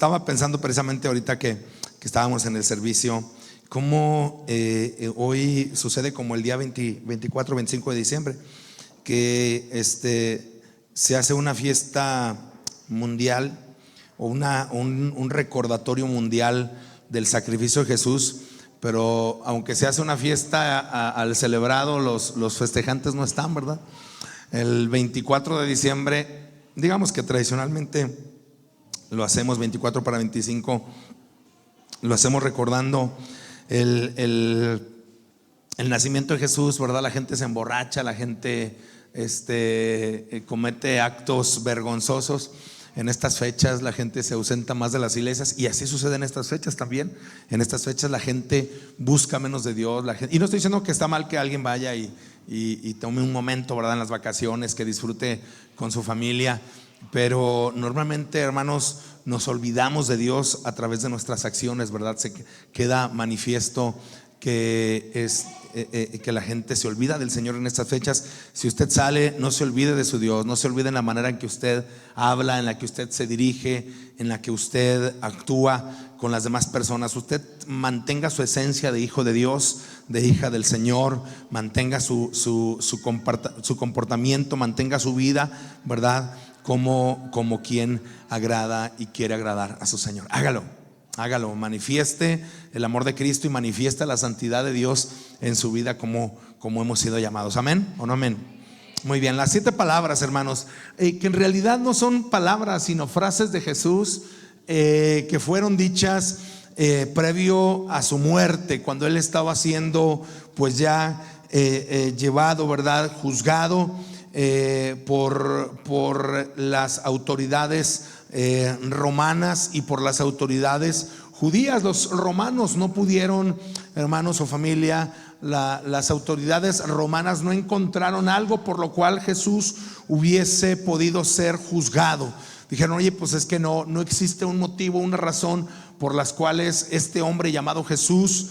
Estaba pensando precisamente ahorita que estábamos en el servicio, cómo hoy sucede como el día 24, 25 de diciembre, que se hace una fiesta mundial o un recordatorio mundial del sacrificio de Jesús. Pero aunque se hace una fiesta al celebrado, los festejantes no están, ¿verdad? El 24 de diciembre, digamos que tradicionalmente lo hacemos 24 para 25, lo hacemos recordando el nacimiento de Jesús, ¿verdad? La gente se emborracha, la gente comete actos vergonzosos. En estas fechas la gente se ausenta más de las iglesias, y así sucede en estas fechas también. En estas fechas la gente busca menos de Dios, y no estoy diciendo que está mal que alguien vaya y tome un momento, ¿verdad?, en las vacaciones, que disfrute con su familia, pero normalmente, hermanos, nos olvidamos de Dios a través de nuestras acciones, ¿verdad? Se queda manifiesto que la gente se olvida del Señor en estas fechas. Si usted sale, no se olvide de su Dios, no se olvide en la manera en que usted habla, en la que usted se dirige, en la que usted actúa con las demás personas. Usted mantenga su esencia de hijo de Dios, de hija del Señor, mantenga su comportamiento, mantenga su vida, ¿verdad?, como quien agrada y quiere agradar a su Señor. Hágalo, manifieste el amor de Cristo y manifiesta la santidad de Dios en su vida como hemos sido llamados. ¿Amén o no amén? Muy bien, las 7 palabras, hermanos, que en realidad no son palabras sino frases de Jesús que fueron dichas previo a su muerte, cuando Él estaba siendo pues ya llevado, ¿verdad?, juzgado por las autoridades romanas y por las autoridades judías. Los romanos no pudieron, hermanos o familia, las autoridades romanas no encontraron algo por lo cual Jesús hubiese podido ser juzgado. Dijeron: oye, pues es que no existe un motivo, una razón por las cuales este hombre llamado Jesús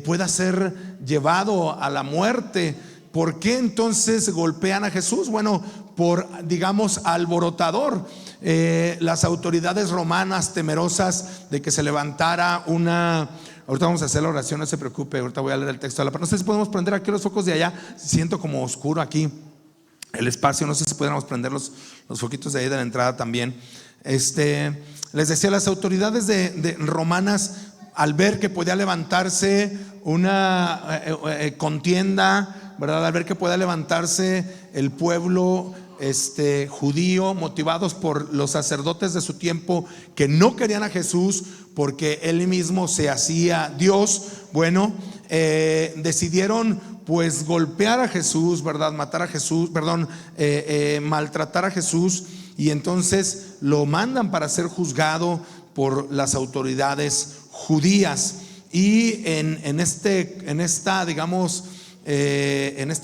pueda ser llevado a la muerte. ¿Por qué entonces golpean a Jesús? Bueno, por, digamos, alborotador. Las autoridades romanas, temerosas de que se levantara ahorita vamos a hacer la oración, no se preocupe, ahorita voy a leer el texto de la palabra. No sé si podemos prender aquí los focos de allá, siento como oscuro aquí el espacio, no sé si pudiéramos prender los foquitos de ahí de la entrada también. Les decía, las autoridades de romanas, al ver que podía levantarse una contienda, ¿verdad?, al ver que podía levantarse el pueblo judío, motivados por los sacerdotes de su tiempo que no querían a Jesús porque Él mismo se hacía Dios, bueno, decidieron pues golpear a Jesús, ¿verdad?, matar a Jesús, maltratar a Jesús, y entonces lo mandan para ser juzgado por las autoridades judías. Y en este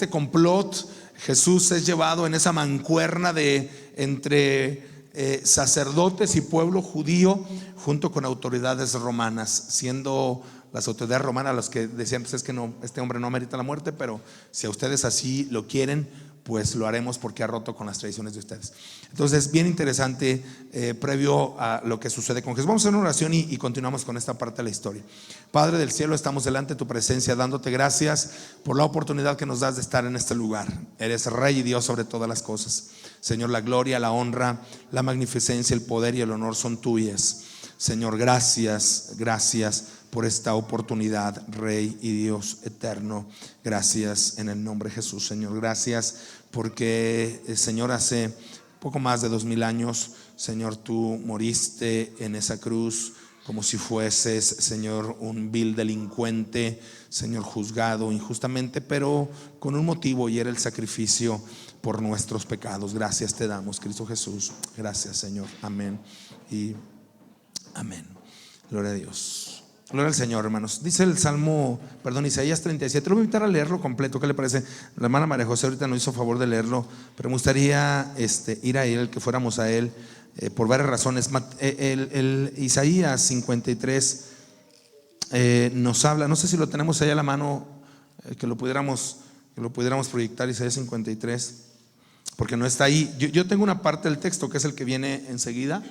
complot, Jesús es llevado en esa mancuerna entre sacerdotes y pueblo judío junto con autoridades romanas, siendo las autoridades romanas los que decían: pues es que no, este hombre no merita la muerte, pero si a ustedes así lo quieren, pues lo haremos porque ha roto con las tradiciones de ustedes. Entonces, bien interesante, previo a lo que sucede con Jesús. Vamos a hacer una oración y continuamos con esta parte de la historia. Padre del cielo, estamos delante de tu presencia dándote gracias por la oportunidad que nos das de estar en este lugar. Eres Rey y Dios sobre todas las cosas. Señor, la gloria, la honra, la magnificencia, el poder y el honor son tuyas. Señor, gracias por esta oportunidad, Rey y Dios eterno. Gracias en el nombre de Jesús, Señor. Gracias porque, Señor, hace poco más de 2000 años, Señor, tú moriste en esa cruz como si fueses, Señor, un vil delincuente, Señor, juzgado injustamente, pero con un motivo, y era el sacrificio por nuestros pecados. Gracias te damos, Cristo Jesús. Gracias, Señor. Amén y amén. Gloria a Dios. Gloria al Señor, hermanos. Dice el Isaías 37. Lo voy a invitar a leerlo completo. ¿Qué le parece? La hermana María José ahorita nos hizo favor de leerlo, pero me gustaría ir a él, que fuéramos a él, por varias razones. El Isaías 53 nos habla, no sé si lo tenemos ahí a la mano, que lo pudiéramos proyectar. Isaías 53, porque no está ahí. Yo tengo una parte del texto que es el que viene enseguida.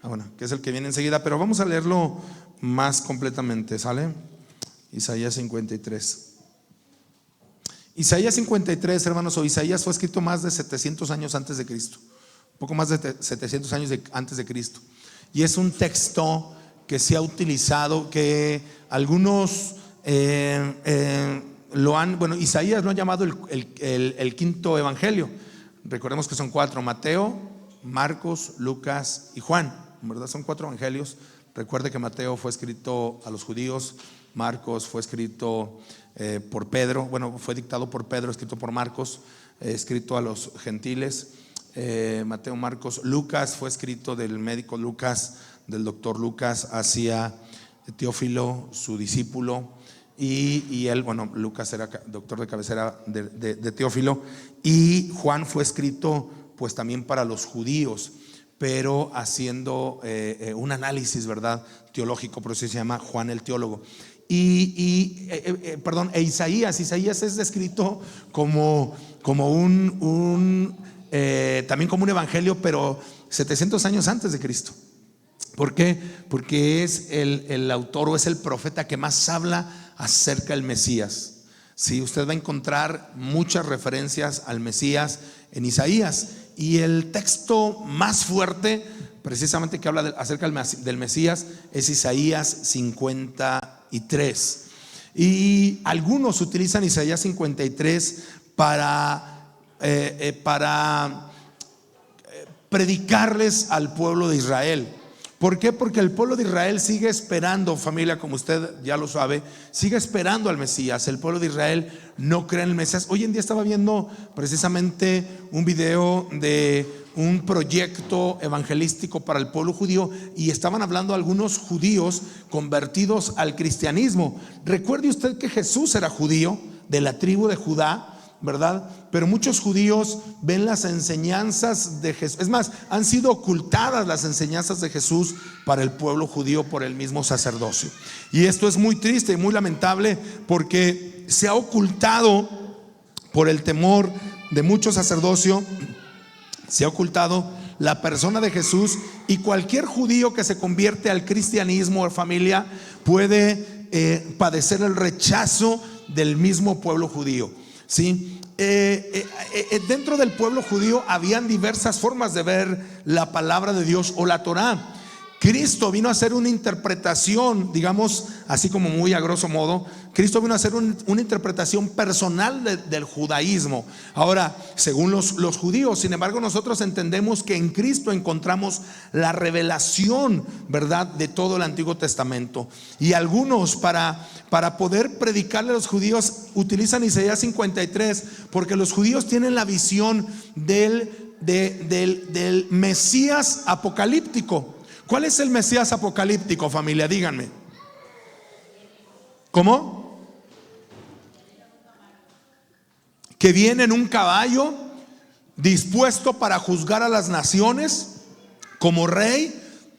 Bueno, que es el que viene enseguida, pero vamos a leerlo más completamente, ¿sale? Isaías 53. Isaías 53, hermanos, o Isaías fue escrito más de 700 años antes de Cristo, un poco más de 700 años antes de Cristo. Y es un texto que se ha utilizado, que algunos Isaías lo han llamado el quinto evangelio. Recordemos que son 4: Mateo, Marcos, Lucas y Juan, ¿verdad? Son 4 evangelios. Recuerde que Mateo fue escrito a los judíos, Marcos fue escrito por Pedro, fue dictado por Pedro, escrito por Marcos, escrito a los gentiles. Mateo, Marcos. Lucas fue escrito del médico Lucas, del doctor Lucas, hacia Teófilo, su discípulo, y él, Lucas era doctor de cabecera de Teófilo. Y Juan fue escrito pues también para los judíos, pero haciendo un análisis, ¿verdad?, teológico, por eso se llama Juan el teólogo. Isaías es descrito como también como un evangelio, pero 700 años antes de Cristo. ¿Por qué? Porque es el autor, o es el profeta que más habla acerca del Mesías. Sí, usted va a encontrar muchas referencias al Mesías en Isaías, y el texto más fuerte precisamente que habla acerca del Mesías es Isaías 53. Y algunos utilizan Isaías 53 para predicarles al pueblo de Israel. ¿Por qué? Porque el pueblo de Israel sigue esperando, familia, como usted ya lo sabe, sigue esperando al Mesías. El pueblo de Israel no cree en el Mesías. Hoy en día estaba viendo precisamente un video de un proyecto evangelístico para el pueblo judío, y estaban hablando algunos judíos convertidos al cristianismo. Recuerde usted que Jesús era judío, de la tribu de Judá, ¿verdad? Pero muchos judíos ven las enseñanzas de Jesús, es más, han sido ocultadas las enseñanzas de Jesús para el pueblo judío por el mismo sacerdocio. Y esto es muy triste y muy lamentable, porque se ha ocultado por el temor de mucho sacerdocio, se ha ocultado la persona de Jesús, y cualquier judío que se convierte al cristianismo o familia puede padecer el rechazo del mismo pueblo judío. ¿Sí? Dentro del pueblo judío habían diversas formas de ver la palabra de Dios o la Torá. Cristo vino a hacer una interpretación, digamos así como muy a grosso modo, Cristo vino a hacer una interpretación personal del judaísmo. Ahora, según los judíos, sin embargo, nosotros entendemos que en Cristo encontramos la revelación, ¿verdad?, de todo el Antiguo Testamento. Y algunos para poder predicarle a los judíos utilizan Isaías 53, porque los judíos tienen la visión del Mesías apocalíptico. ¿Cuál es el Mesías apocalíptico, familia? Díganme. ¿Cómo? Que viene en un caballo, dispuesto para juzgar a las naciones, como rey,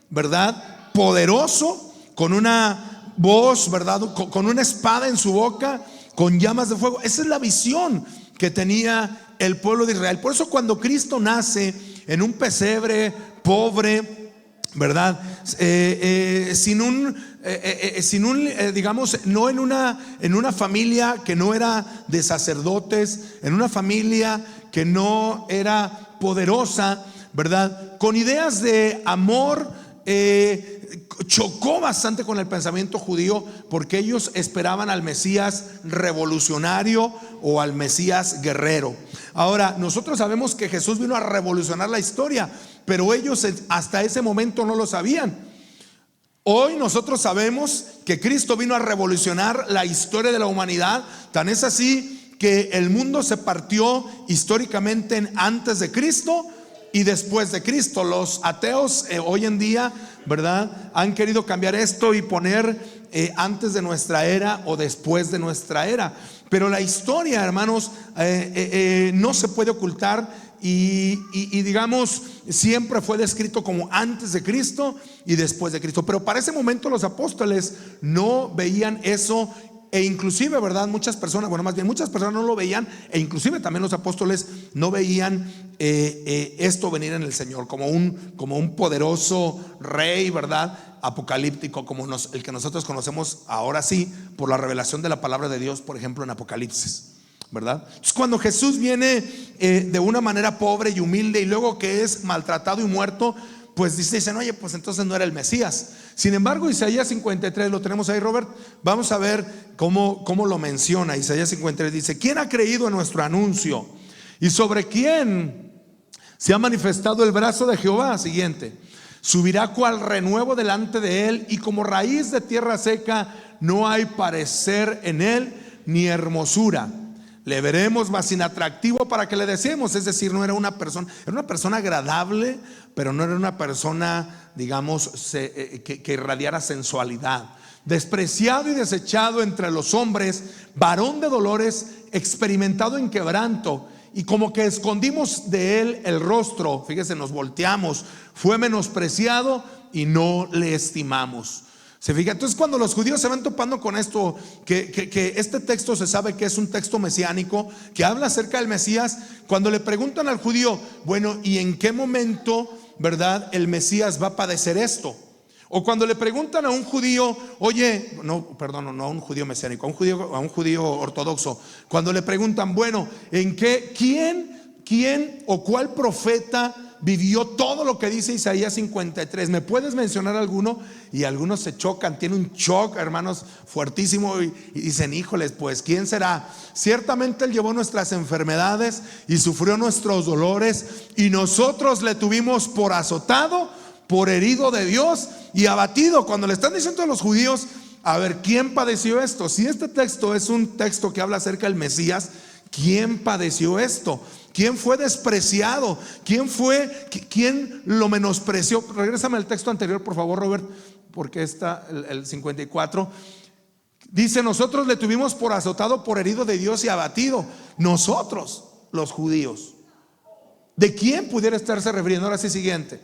¿verdad?, poderoso, con una voz, ¿verdad?, con una espada en su boca, con llamas de fuego. Esa es la visión que tenía el pueblo de Israel. Por eso cuando Cristo nace en un pesebre pobre, ¿verdad?, digamos, no en una familia que no era de sacerdotes, en una familia que no era poderosa, ¿verdad?, con ideas de amor, chocó bastante con el pensamiento judío, porque ellos esperaban al Mesías revolucionario o al Mesías guerrero. Ahora, nosotros sabemos que Jesús vino a revolucionar la historia, pero ellos hasta ese momento no lo sabían. Hoy nosotros sabemos que Cristo vino a revolucionar la historia de la humanidad. Tan es así que el mundo se partió históricamente en antes de Cristo y después de Cristo. Los ateos hoy en día, ¿verdad?, han querido cambiar esto y poner antes de nuestra era o después de nuestra era. Pero la historia, hermanos, no se puede ocultar, y digamos, siempre fue descrito como antes de Cristo y después de Cristo. Pero para ese momento los apóstoles no veían eso, e inclusive, ¿verdad? Muchas personas, bueno, más bien muchas personas no lo veían, e inclusive también los apóstoles no veían esto venir en el Señor como un poderoso rey, ¿verdad? Apocalíptico, como el que nosotros conocemos ahora sí por la revelación de la palabra de Dios, por ejemplo en Apocalipsis, ¿verdad? Entonces, cuando Jesús viene de una manera pobre y humilde, y luego que es maltratado y muerto, pues dicen, oye, pues entonces no era el Mesías. Sin embargo, Isaías 53, lo tenemos ahí, Robert. Vamos a ver cómo lo menciona. Isaías 53 dice: ¿quién ha creído en nuestro anuncio? ¿Y sobre quién se ha manifestado el brazo de Jehová? Siguiente: subirá cual renuevo delante de él, y como raíz de tierra seca, no hay parecer en él ni hermosura. Le veremos, mas sin atractivo para que le deseemos. Es decir, no era una persona agradable, pero no era una persona, digamos, que irradiara sensualidad. Despreciado y desechado entre los hombres, varón de dolores, experimentado en quebranto, y como que escondimos de él el rostro. Fíjese, nos volteamos. Fue menospreciado y no le estimamos. Se fija, entonces cuando los judíos se van topando con esto, que este texto se sabe que es un texto mesiánico, que habla acerca del Mesías. Cuando le preguntan al judío, bueno, ¿y en qué momento, verdad, el Mesías va a padecer esto? O cuando le preguntan a un judío, oye, no a un judío mesiánico, a un judío ortodoxo, cuando le preguntan, bueno, ¿quién o cuál profeta vivió todo lo que dice Isaías 53? ¿Me puedes mencionar alguno? Y algunos se chocan, tienen un shock, hermanos, fuertísimo, y dicen, híjoles, pues ¿quién será? Ciertamente él llevó nuestras enfermedades y sufrió nuestros dolores, y nosotros le tuvimos por azotado, por herido de Dios y abatido. Cuando le están diciendo a los judíos, a ver, ¿quién padeció esto? Si este texto es un texto que habla acerca del Mesías, ¿quién padeció esto? ¿Quién fue despreciado? ¿Quién lo menospreció? Regrésame al texto anterior, por favor, Robert, porque está el 54. Dice: nosotros le tuvimos por azotado, por herido de Dios y abatido. Nosotros, los judíos. ¿De quién pudiera estarse refiriendo? Ahora sí, siguiente: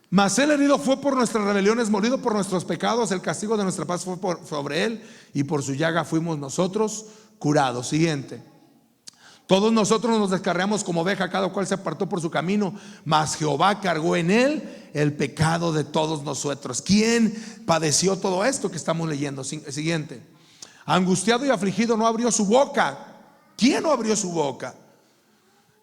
mas él herido fue por nuestras rebeliones, molido por nuestros pecados, el castigo de nuestra paz fue sobre él, y por su llaga fuimos nosotros curados. Siguiente: todos nosotros nos descarriamos como oveja, cada cual se apartó por su camino, mas Jehová cargó en él el pecado de todos nosotros. ¿Quién padeció todo esto que estamos leyendo? Siguiente: angustiado y afligido, no abrió su boca. ¿Quién no abrió su boca?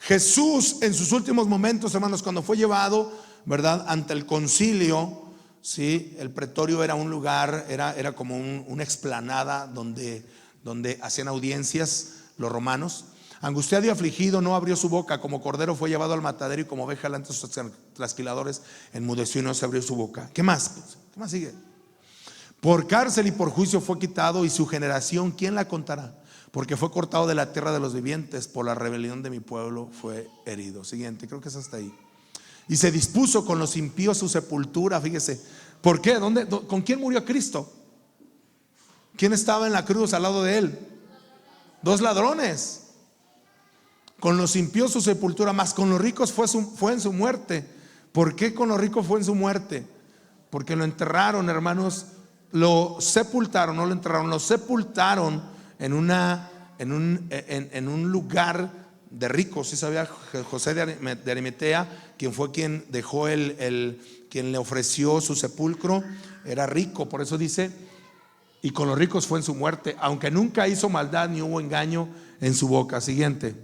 Jesús, en sus últimos momentos, hermanos, cuando fue llevado, ¿verdad?, ante el concilio, ¿sí? El pretorio era un lugar, era como una explanada donde hacían audiencias los romanos. Angustiado y afligido, no abrió su boca. Como cordero fue llevado al matadero, y como oveja delante de sus trasquiladores, enmudeció y no se abrió su boca. ¿Qué más? ¿Qué más sigue? Por cárcel y por juicio fue quitado, y su generación, ¿quién la contará? Porque fue cortado de la tierra de los vivientes, por la rebelión de mi pueblo fue herido. Siguiente, creo que es hasta ahí. Y se dispuso con los impíos su sepultura. Fíjese, ¿por qué? ¿Con quién murió Cristo? ¿Quién estaba en la cruz al lado de él? Dos ladrones. Con los impíos su sepultura, mas con los ricos fue en su muerte. ¿Por qué con los ricos fue en su muerte? Porque lo enterraron, hermanos. Lo sepultaron, no lo enterraron, lo sepultaron en un lugar de ricos. Si sabía, José de Arimatea, quien fue quien dejó quien le ofreció su sepulcro, era rico. Por eso dice: y con los ricos fue en su muerte, aunque nunca hizo maldad ni hubo engaño en su boca. Siguiente: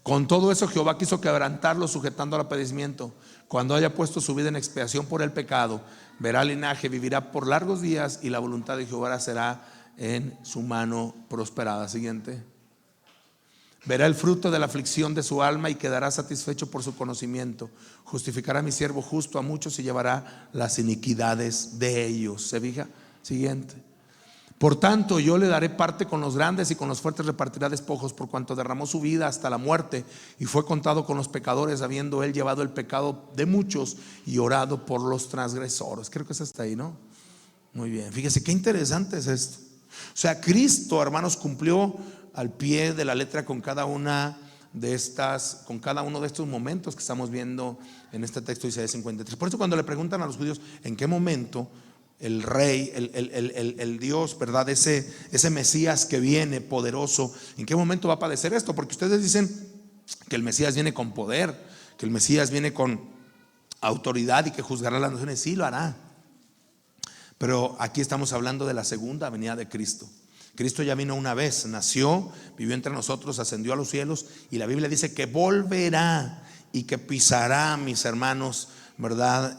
con todo eso Jehová quiso quebrantarlo, sujetando al padecimiento. Cuando haya puesto su vida en expiación por el pecado, verá linaje, vivirá por largos días, y la voluntad de Jehová será en su mano prosperada. Siguiente: verá el fruto de la aflicción de su alma, y quedará satisfecho por su conocimiento. Justificará a mi siervo justo a muchos, y llevará las iniquidades de ellos. ¿Se fija? Siguiente: por tanto yo le daré parte con los grandes, y con los fuertes repartirá despojos, por cuanto derramó su vida hasta la muerte, y fue contado con los pecadores, habiendo él llevado el pecado de muchos y orado por los transgresores. Creo que es hasta ahí, ¿no? Muy bien, fíjese qué interesante es esto. O sea, Cristo, hermanos, cumplió al pie de la letra con cada uno de estos momentos que estamos viendo en este texto de Isaías 53. Por eso cuando le preguntan a los judíos en qué momento el rey, el Dios, ¿verdad? Ese Mesías que viene poderoso. ¿En qué momento va a padecer esto? Porque ustedes dicen que el Mesías viene con poder, que el Mesías viene con autoridad y que juzgará a las naciones. Sí, lo hará. Pero aquí estamos hablando de la segunda venida de Cristo. Cristo ya vino una vez, nació, vivió entre nosotros, ascendió a los cielos, y la Biblia dice que volverá y que pisará, mis hermanos, ¿verdad?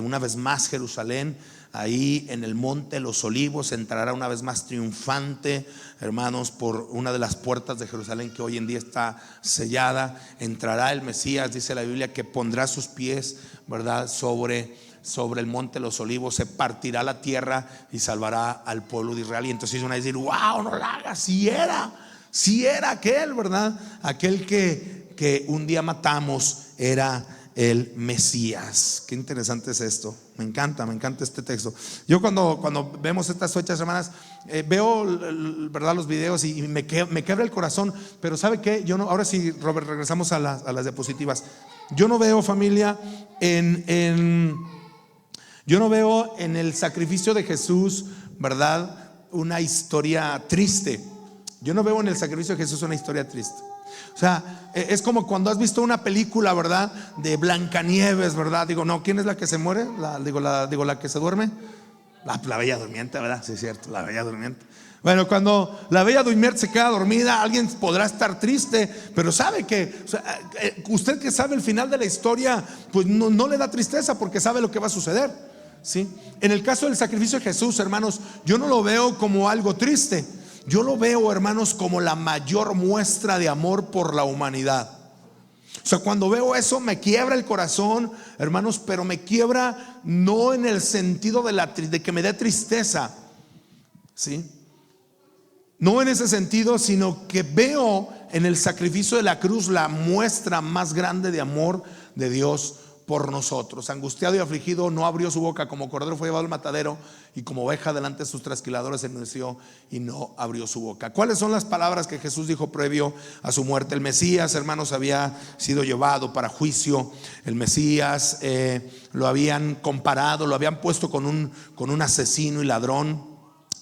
Una vez más Jerusalén. Ahí en el monte Los Olivos entrará una vez más triunfante, hermanos, por una de las puertas de Jerusalén que hoy en día está sellada. Entrará el Mesías, dice la Biblia, que pondrá sus pies, ¿verdad?, sobre el monte Los Olivos, se partirá la tierra y salvará al pueblo de Israel. Y entonces van a decir: wow, no la hagas, si era aquel, ¿verdad? Aquel que un día matamos era el Mesías. Qué interesante es esto. Me encanta este texto. Yo cuando vemos estas fechas, hermanas, veo, ¿verdad?, los videos y me quebra el corazón. Pero ¿sabe qué? Yo no, ahora sí, Robert, regresamos a las diapositivas. Yo no veo, familia, yo no veo en el sacrificio de Jesús, ¿verdad?, una historia triste. Yo no veo en el sacrificio de Jesús una historia triste. O sea, es como cuando has visto una película, ¿verdad?, de Blancanieves, ¿verdad? Digo, no, ¿quién es la que se muere? La que se duerme. La Bella Durmiente, ¿verdad? Sí, es cierto, la Bella Durmiente. Bueno, cuando la Bella Durmiente se queda dormida, alguien podrá estar triste, pero sabe que, o sea, usted que sabe el final de la historia, pues no le da tristeza porque sabe lo que va a suceder, ¿sí? En el caso del sacrificio de Jesús, hermanos, yo no lo veo como algo triste. Yo lo veo, hermanos, como la mayor muestra de amor por la humanidad. O sea, cuando veo eso me quiebra el corazón, hermanos, pero me quiebra no en el sentido de que me dé tristeza, ¿sí? No en ese sentido, sino que veo en el sacrificio de la cruz la muestra más grande de amor de Dios por nosotros. Angustiado y afligido, no abrió su boca, como cordero fue llevado al matadero, y como oveja delante de sus trasquiladores se enmudeció y no abrió su boca. ¿Cuáles son las palabras que Jesús dijo previo a su muerte? El Mesías, hermanos, había sido llevado para juicio. El Mesías lo habían comparado, lo habían puesto con un asesino y ladrón,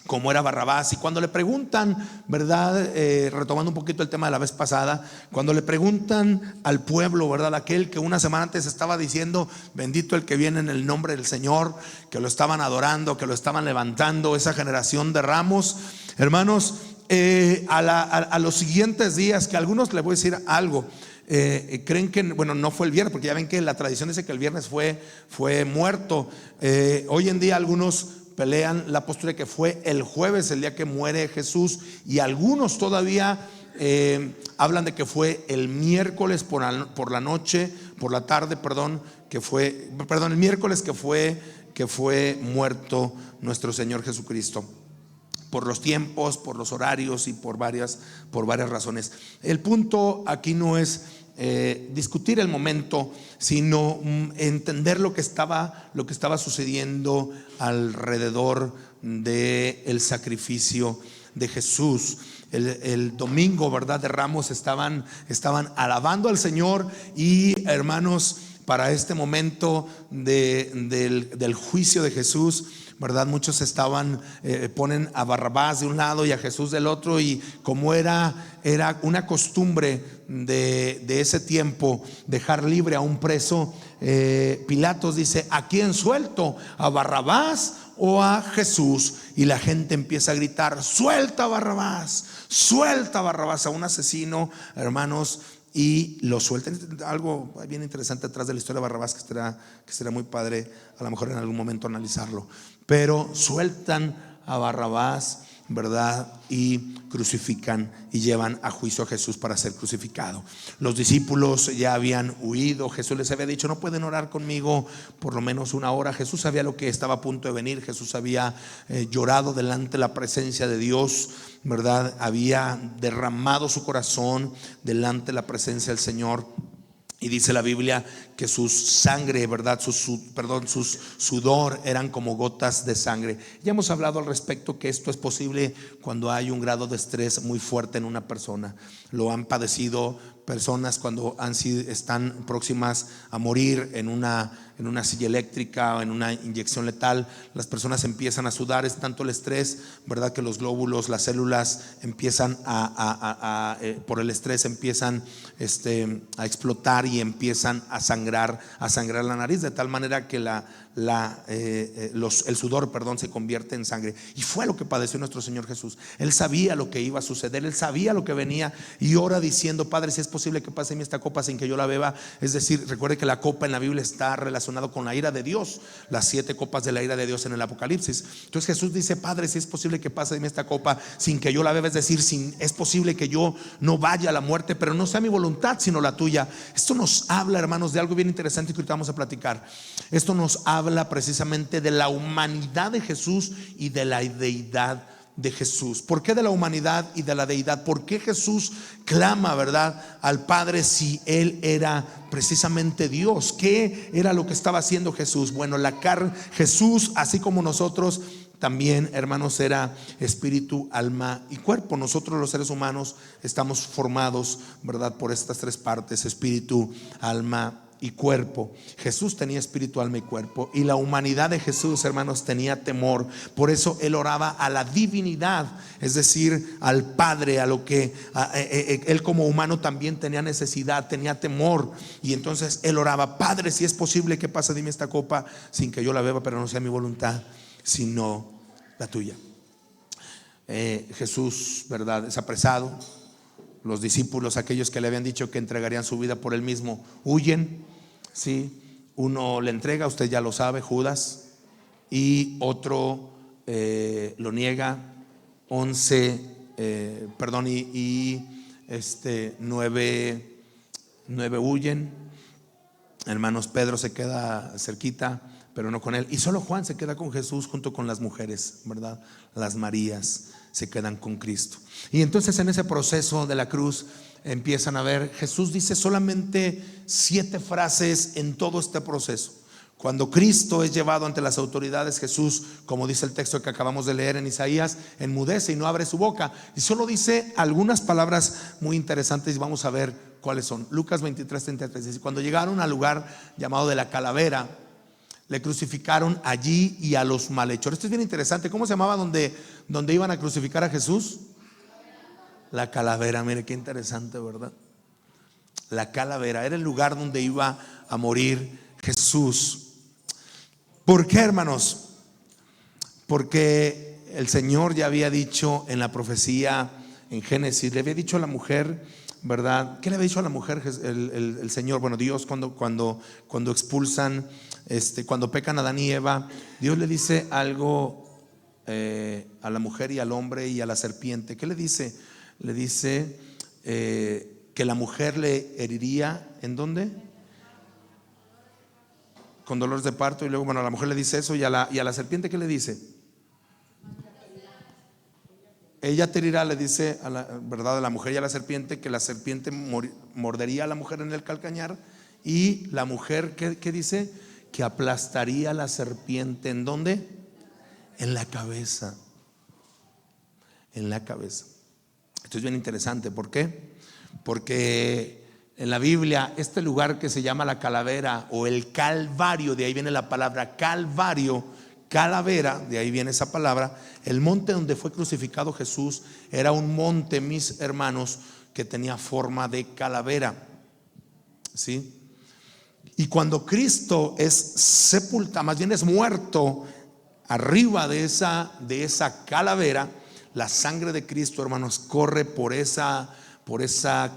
como era Barrabás. Y cuando le preguntan, ¿verdad?, retomando un poquito el tema de la vez pasada, cuando le preguntan al pueblo, ¿verdad?, aquel que una semana antes estaba diciendo: bendito el que viene en el nombre del Señor, que lo estaban adorando, que lo estaban levantando, esa generación de ramos, hermanos, a los siguientes días, que a algunos les voy a decir algo, creen que, bueno, no fue el viernes, porque ya ven que la tradición dice que el viernes fue muerto. Hoy en día algunos pelean la postura de que fue el jueves el día que muere Jesús, y algunos todavía hablan de que fue el miércoles por la noche, por la tarde, el miércoles que fue muerto nuestro Señor Jesucristo, por los tiempos, por los horarios y por varias razones. El punto aquí no es discutir el momento, sino entender lo que estaba sucediendo alrededor del sacrificio de Jesús. El domingo, ¿verdad?, de Ramos estaban alabando al Señor, y hermanos, para este momento del juicio de Jesús, ¿verdad?, muchos ponen a Barrabás de un lado y a Jesús del otro, y como era una costumbre de ese tiempo dejar libre a un preso, Pilatos dice: ¿a quién suelto? ¿A Barrabás o a Jesús? Y la gente empieza a gritar: suelta a Barrabás, a un asesino, hermanos. Y lo sueltan. Algo bien interesante atrás de la historia de Barrabás, que será muy padre a lo mejor en algún momento analizarlo. Pero sueltan a Barrabás, ¿verdad?, y crucifican y llevan a juicio a Jesús para ser crucificado. Los discípulos ya habían huido. Jesús les había dicho: no pueden orar conmigo por lo menos una hora. Jesús sabía lo que estaba a punto de venir. Jesús había llorado delante de la presencia de Dios, ¿verdad? Había derramado su corazón delante de la presencia del Señor. Y dice la Biblia que su sangre, ¿verdad?, su sudor eran como gotas de sangre. Ya hemos hablado al respecto, que esto es posible cuando hay un grado de estrés muy fuerte en una persona. Lo han padecido personas cuando están próximas a morir en una silla eléctrica o en una inyección letal, las personas empiezan a sudar. Es tanto el estrés, ¿verdad?, que los glóbulos, las células empiezan por el estrés empiezan a explotar y empiezan a sangrar la nariz, de tal manera que el sudor, se convierte en sangre. Y fue lo que padeció nuestro Señor Jesús. Él sabía lo que iba a suceder, él sabía lo que venía, y ora diciendo: Padre, si es posible que pase en mí esta copa sin que yo la beba. Es decir, recuerde que la copa en la Biblia está relacionado con la ira de Dios, las 7 copas de la ira de Dios en el Apocalipsis. Entonces Jesús dice: Padre, si es posible que pase de mí esta copa sin que yo la beba, es decir, es posible que yo no vaya a la muerte, pero no sea mi voluntad sino la tuya. Esto nos habla, hermanos, de algo bien interesante que ahorita vamos a platicar. Esto nos habla precisamente de la humanidad de Jesús y de la deidad de Jesús. ¿Por qué de la humanidad y de la deidad? ¿Por qué Jesús clama, verdad, al Padre si Él era precisamente Dios? ¿Qué era lo que estaba haciendo Jesús? Bueno, Jesús, así como nosotros, también, hermanos, era espíritu, alma y cuerpo. Nosotros los seres humanos estamos formados, verdad, por estas 3 partes: espíritu, alma y cuerpo. Jesús tenía espíritu, alma y cuerpo, y la humanidad de Jesús, hermanos, tenía temor. Por eso él oraba a la divinidad, es decir, al Padre, a lo que él como humano también tenía necesidad, tenía temor. Y entonces él oraba: Padre, si es posible que pase de mí esta copa sin que yo la beba, pero no sea mi voluntad sino la tuya. Jesús, verdad, es apresado. Los discípulos, aquellos que le habían dicho que entregarían su vida por él mismo, huyen. Sí, uno le entrega, usted ya lo sabe, Judas, y otro lo niega. 9 huyen. Hermanos, Pedro se queda cerquita, pero no con él, y solo Juan se queda con Jesús junto con las mujeres, ¿verdad? Las Marías se quedan con Cristo. Y entonces en ese proceso de la cruz empiezan a ver, Jesús dice solamente 7 frases en todo este proceso. Cuando Cristo es llevado ante las autoridades, Jesús, como dice el texto que acabamos de leer en Isaías, enmudece y no abre su boca, y solo dice algunas palabras muy interesantes, y vamos a ver cuáles son. Lucas 23:33 dice: cuando llegaron al lugar llamado de la Calavera, le crucificaron allí y a los malhechores. Esto es bien interesante. ¿Cómo se llamaba donde iban a crucificar a Jesús? La Calavera. Mire qué interesante, ¿verdad? La Calavera era el lugar donde iba a morir Jesús. ¿Por qué, hermanos? Porque el Señor ya había dicho en la profecía en Génesis, le había dicho a la mujer, ¿verdad? ¿Qué le había dicho a la mujer el Señor? Bueno, Dios cuando expulsan, cuando pecan Adán y Eva, Dios le dice algo a la mujer y al hombre y a la serpiente. ¿Qué le dice? Le dice que la mujer le heriría, ¿en dónde? Con dolores de parto. Y luego, bueno, a la mujer le dice eso, y a la serpiente, ¿qué le dice? Ella te herirá, le dice ¿verdad?, a la mujer y a la serpiente, que la serpiente mordería a la mujer en el calcañar, y la mujer, ¿qué dice? Que aplastaría a la serpiente, ¿en dónde? En la cabeza. En la cabeza. Esto es bien interesante. ¿Por qué? Porque en la Biblia, este lugar que se llama la Calavera o el Calvario, de ahí viene la palabra Calvario, calavera, de ahí viene esa palabra. El monte donde fue crucificado Jesús era un monte, mis hermanos, que tenía forma de calavera. ¿Sí? Y cuando Cristo es sepultado, más bien es muerto, arriba de esa calavera, la sangre de Cristo, hermanos, corre por esa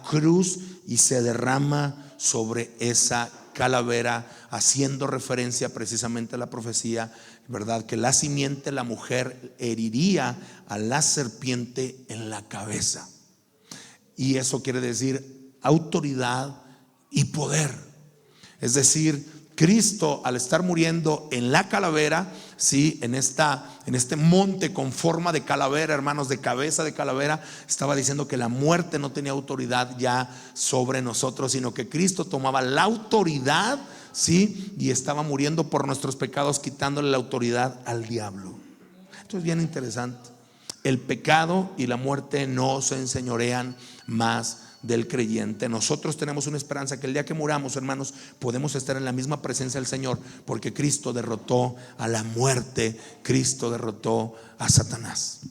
cruz y se derrama sobre esa calavera, haciendo referencia precisamente a la profecía, ¿verdad?, que la simiente, la mujer, heriría a la serpiente en la cabeza. Y eso quiere decir autoridad y poder. Es decir, Cristo, al estar muriendo en la calavera, ¿sí?, en este monte con forma de calavera, hermanos, de cabeza de calavera, estaba diciendo que la muerte no tenía autoridad ya sobre nosotros, sino que Cristo tomaba la autoridad, ¿sí?, y estaba muriendo por nuestros pecados, quitándole la autoridad al diablo. Esto es bien interesante. El pecado y la muerte no se enseñorean más del creyente. Nosotros tenemos una esperanza que el día que muramos, hermanos, podemos estar en la misma presencia del Señor, porque Cristo derrotó a la muerte, Cristo derrotó a Satanás.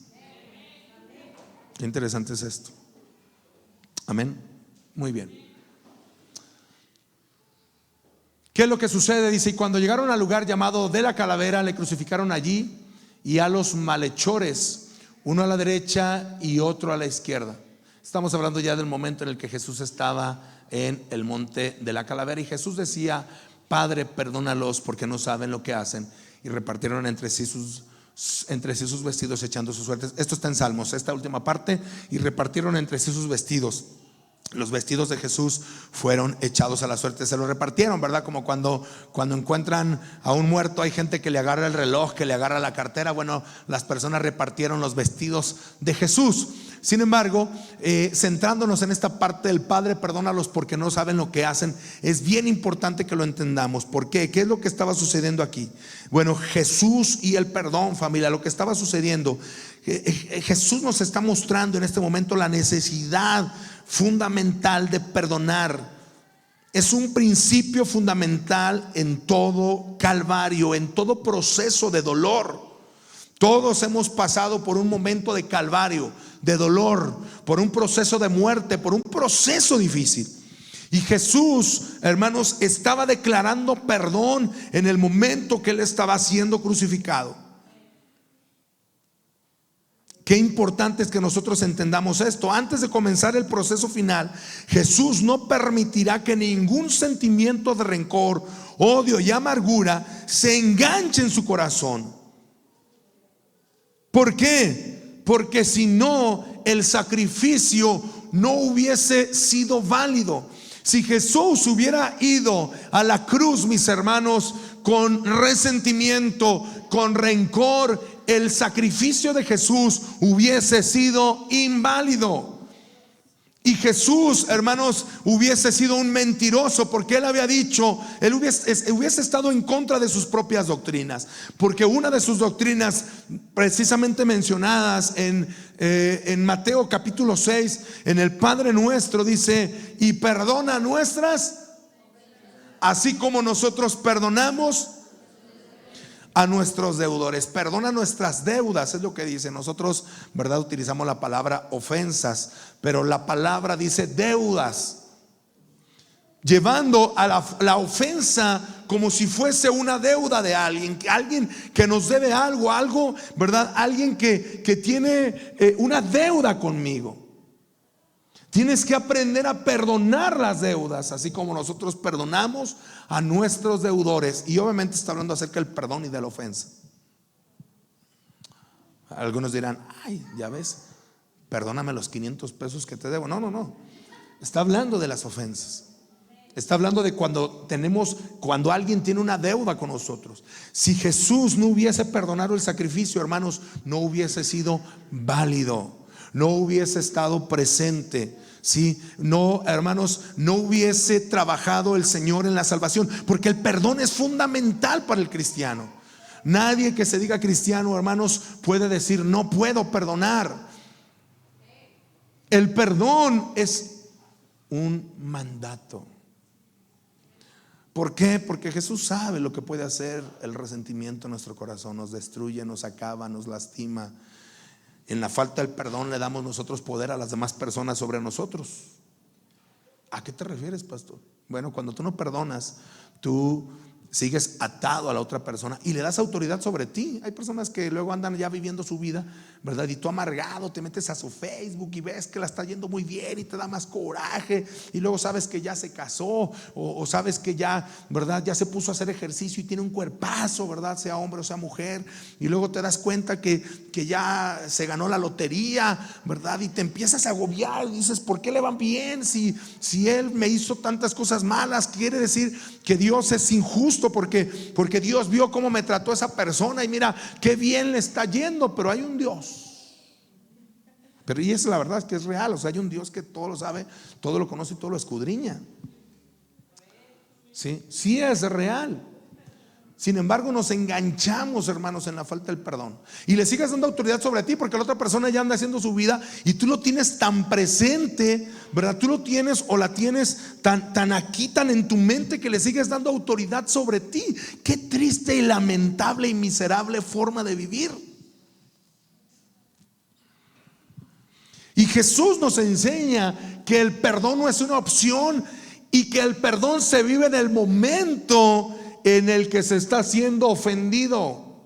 Qué interesante es esto. Amén. Muy bien. ¿Qué es lo que sucede? Dice: y cuando llegaron al lugar llamado de la calavera, le crucificaron allí, y a los malhechores, uno a la derecha y otro a la izquierda. Estamos hablando ya del momento en el que Jesús estaba en el monte de la calavera, y Jesús decía: Padre, perdónalos porque no saben lo que hacen. Y repartieron entre sí sus vestidos, echando sus suertes. Esto está en Salmos, esta última parte. Y repartieron entre sí sus vestidos. Los vestidos de Jesús fueron echados a la suerte. Se los repartieron, ¿verdad? Como cuando encuentran a un muerto, hay gente que le agarra el reloj, que le agarra la cartera. Bueno, las personas repartieron los vestidos de Jesús. Sin embargo, centrándonos en esta parte del Padre, perdónalos porque no saben lo que hacen, es bien importante que lo entendamos. ¿Por qué? ¿Qué es lo que estaba sucediendo aquí? Bueno, Jesús y el perdón, familia, lo que estaba sucediendo, Jesús nos está mostrando en este momento la necesidad fundamental de perdonar. Es un principio fundamental en todo calvario, en todo proceso de dolor. Todos hemos pasado por un momento de calvario, de dolor, por un proceso de muerte, por un proceso difícil. Y Jesús, hermanos, estaba declarando perdón en el momento que Él estaba siendo crucificado. Qué importante es que nosotros entendamos esto. Antes de comenzar el proceso final, Jesús no permitirá que ningún sentimiento de rencor, odio y amargura se enganche en su corazón. ¿Por qué? Porque si no, el sacrificio no hubiese sido válido. Si Jesús hubiera ido a la cruz, mis hermanos, con resentimiento, con rencor, el sacrificio de Jesús hubiese sido inválido. Y Jesús, hermanos, hubiese sido un mentiroso, porque Él había dicho, Él hubiese estado en contra de sus propias doctrinas. Porque una de sus doctrinas precisamente mencionadas en Mateo capítulo 6, en el Padre Nuestro, dice: y perdona nuestras, así como nosotros perdonamos a nuestros deudores. Perdona nuestras deudas, es lo que dice. Nosotros, ¿verdad?, utilizamos la palabra ofensas, pero la palabra dice deudas, llevando a la ofensa como si fuese una deuda de alguien que nos debe algo, ¿verdad? Alguien que tiene una deuda conmigo. Tienes que aprender a perdonar las deudas, así como nosotros perdonamos a nuestros deudores. Y obviamente está hablando acerca del perdón y de la ofensa. Algunos dirán: ay, ya ves, perdóname los 500 pesos que te debo. No. Está hablando de las ofensas. Está hablando de cuando alguien tiene una deuda con nosotros. Si Jesús no hubiese perdonado el sacrificio, hermanos, no hubiese sido válido, no hubiese estado presente. Sí, no, hermanos, no hubiese trabajado el Señor en la salvación, porque el perdón es fundamental para el cristiano. Nadie que se diga cristiano, hermanos, puede decir no puedo perdonar. El perdón es un mandato. ¿Por qué? Porque Jesús sabe lo que puede hacer el resentimiento en nuestro corazón. Nos destruye, nos acaba, nos lastima. En la falta del perdón le damos nosotros poder a las demás personas sobre nosotros. ¿A qué te refieres, pastor? Bueno, cuando tú no perdonas, tú sigues atado a la otra persona y le das autoridad sobre ti. Hay personas que luego andan ya viviendo su vida, ¿verdad? Y tú amargado te metes a su Facebook y ves que la está yendo muy bien y te da más coraje, y luego sabes que ya se casó o sabes que ya, ¿verdad?, ya se puso a hacer ejercicio y tiene un cuerpazo, ¿verdad?, sea hombre o sea mujer, y luego te das cuenta que ya se ganó la lotería, ¿verdad? Y te empiezas a agobiar y dices: ¿por qué le van bien? Si él me hizo tantas cosas malas. Quiere decir que Dios es injusto, porque Dios vio cómo me trató esa persona y mira qué bien le está yendo. Pero hay un Dios, pero y es la verdad, es que es real. O sea, hay un Dios que todo lo sabe, todo lo conoce y todo lo escudriña. Sí es real. Sin embargo, nos enganchamos, hermanos, en la falta del perdón. Y le sigues dando autoridad sobre ti porque la otra persona ya anda haciendo su vida y tú lo tienes tan presente, ¿verdad? Tú lo tienes o la tienes tan aquí, tan en tu mente, que le sigues dando autoridad sobre ti. Qué triste y lamentable y miserable forma de vivir. Y Jesús nos enseña que el perdón no es una opción y que el perdón se vive en el momento en el que se está siendo ofendido.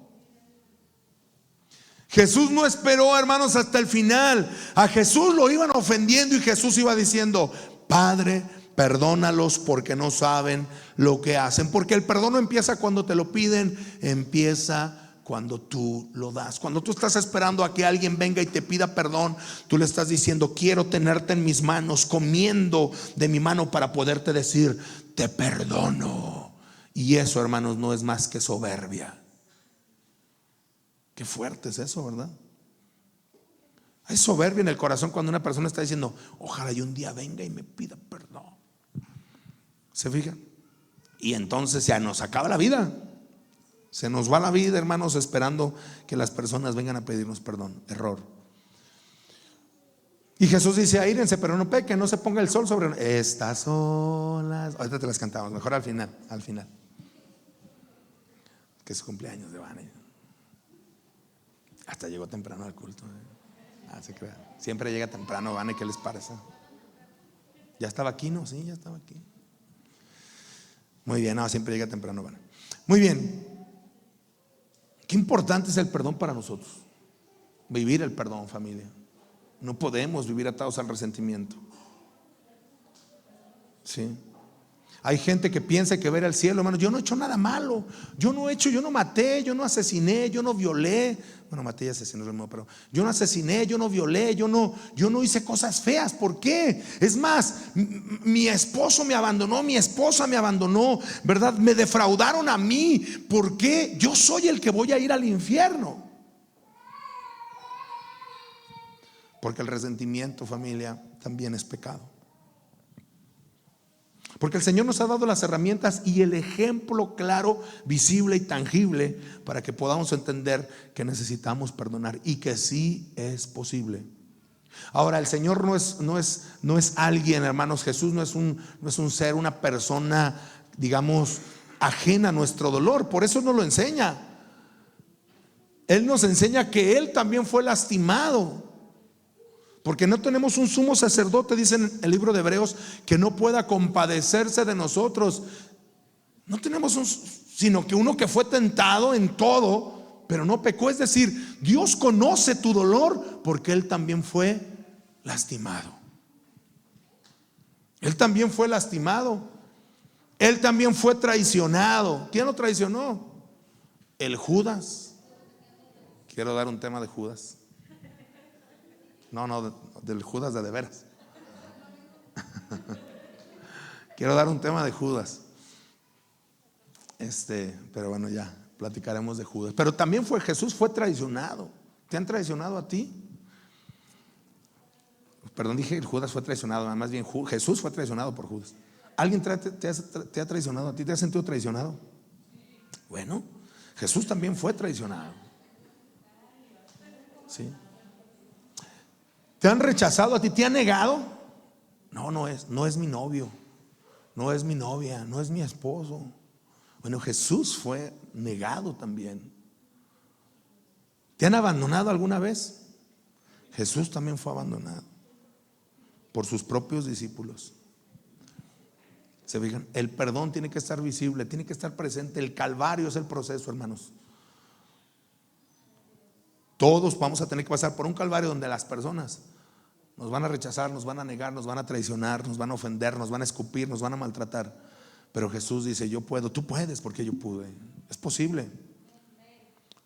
Jesús no esperó, hermanos, hasta el final. A Jesús lo iban ofendiendo y Jesús iba diciendo: Padre, perdónalos porque no saben lo que hacen. Porque el perdón no empieza cuando te lo piden, empieza cuando tú lo das. Cuando tú estás esperando a que alguien venga y te pida perdón, tú le estás diciendo: quiero tenerte en mis manos, comiendo de mi mano para poderte decir: te perdono. Y eso, hermanos, no es más que soberbia. Qué fuerte es eso, ¿verdad? Hay soberbia en el corazón cuando una persona está diciendo: ojalá y un día venga y me pida perdón. ¿Se fijan? Y entonces ya nos acaba la vida. Se nos va la vida, hermanos, esperando que las personas vengan a pedirnos perdón. Error. Y Jesús dice: aírense, pero no pequen, no se ponga el sol sobre estas olas. Ahorita te las cantamos, mejor al final. Que es cumpleaños de Vane. Hasta llegó temprano al culto. Se crea. Siempre llega temprano, Vane, ¿qué les parece? ¿Ya estaba aquí? No, sí, ya estaba aquí. Muy bien, no, siempre llega temprano, Vane. Muy bien. Qué importante es el perdón para nosotros. Vivir el perdón, familia. No podemos vivir atados al resentimiento. Sí. Hay gente que piensa que ver el cielo, hermano, yo no he hecho nada malo. Yo no maté, yo no asesiné, yo no violé. Bueno, maté y asesiné, pero yo no asesiné, yo no violé, yo no hice cosas feas. ¿Por qué? Es más, mi esposo me abandonó, mi esposa me abandonó, ¿verdad? Me defraudaron a mí. ¿Por qué? Yo soy el que voy a ir al infierno. Porque el resentimiento, familia, también es pecado. Porque el Señor nos ha dado las herramientas y el ejemplo claro, visible y tangible para que podamos entender que necesitamos perdonar y que sí es posible. Ahora, el Señor no es alguien, hermanos. Jesús no es un ser, una persona, digamos, ajena a nuestro dolor. Por eso nos lo enseña. Él nos enseña que Él también fue lastimado. Porque no tenemos un sumo sacerdote, dice en el libro de Hebreos, que no pueda compadecerse de nosotros. No tenemos sino que uno que fue tentado en todo, pero no pecó. Es decir, Dios conoce tu dolor porque Él también fue lastimado. Él también fue lastimado. Él también fue traicionado. ¿Quién lo traicionó? El Judas. Quiero dar un tema de Judas. No, del Judas de veras. Quiero dar un tema de Judas. Pero bueno, ya platicaremos de Judas. Pero también Jesús fue traicionado. ¿Te han traicionado a ti? Perdón, dije el Judas fue traicionado. Más bien Jesús fue traicionado por Judas. ¿Alguien te ha traicionado a ti? ¿Te has sentido traicionado? Bueno, Jesús también fue traicionado. ¿Sí? ¿Te han rechazado a ti? ¿Te han negado? No es mi novio, no es mi novia, no es mi esposo. Bueno, Jesús fue negado también. ¿Te han abandonado alguna vez? Jesús también fue abandonado por sus propios discípulos. ¿Se fijan? El perdón tiene que estar visible, tiene que estar presente. El Calvario es el proceso, hermanos. Todos vamos a tener que pasar por un calvario donde las personas nos van a rechazar, nos van a negar, nos van a traicionar, nos van a ofender, nos van a escupir, nos van a maltratar. Pero Jesús dice: yo puedo. Tú puedes porque yo pude. Es posible.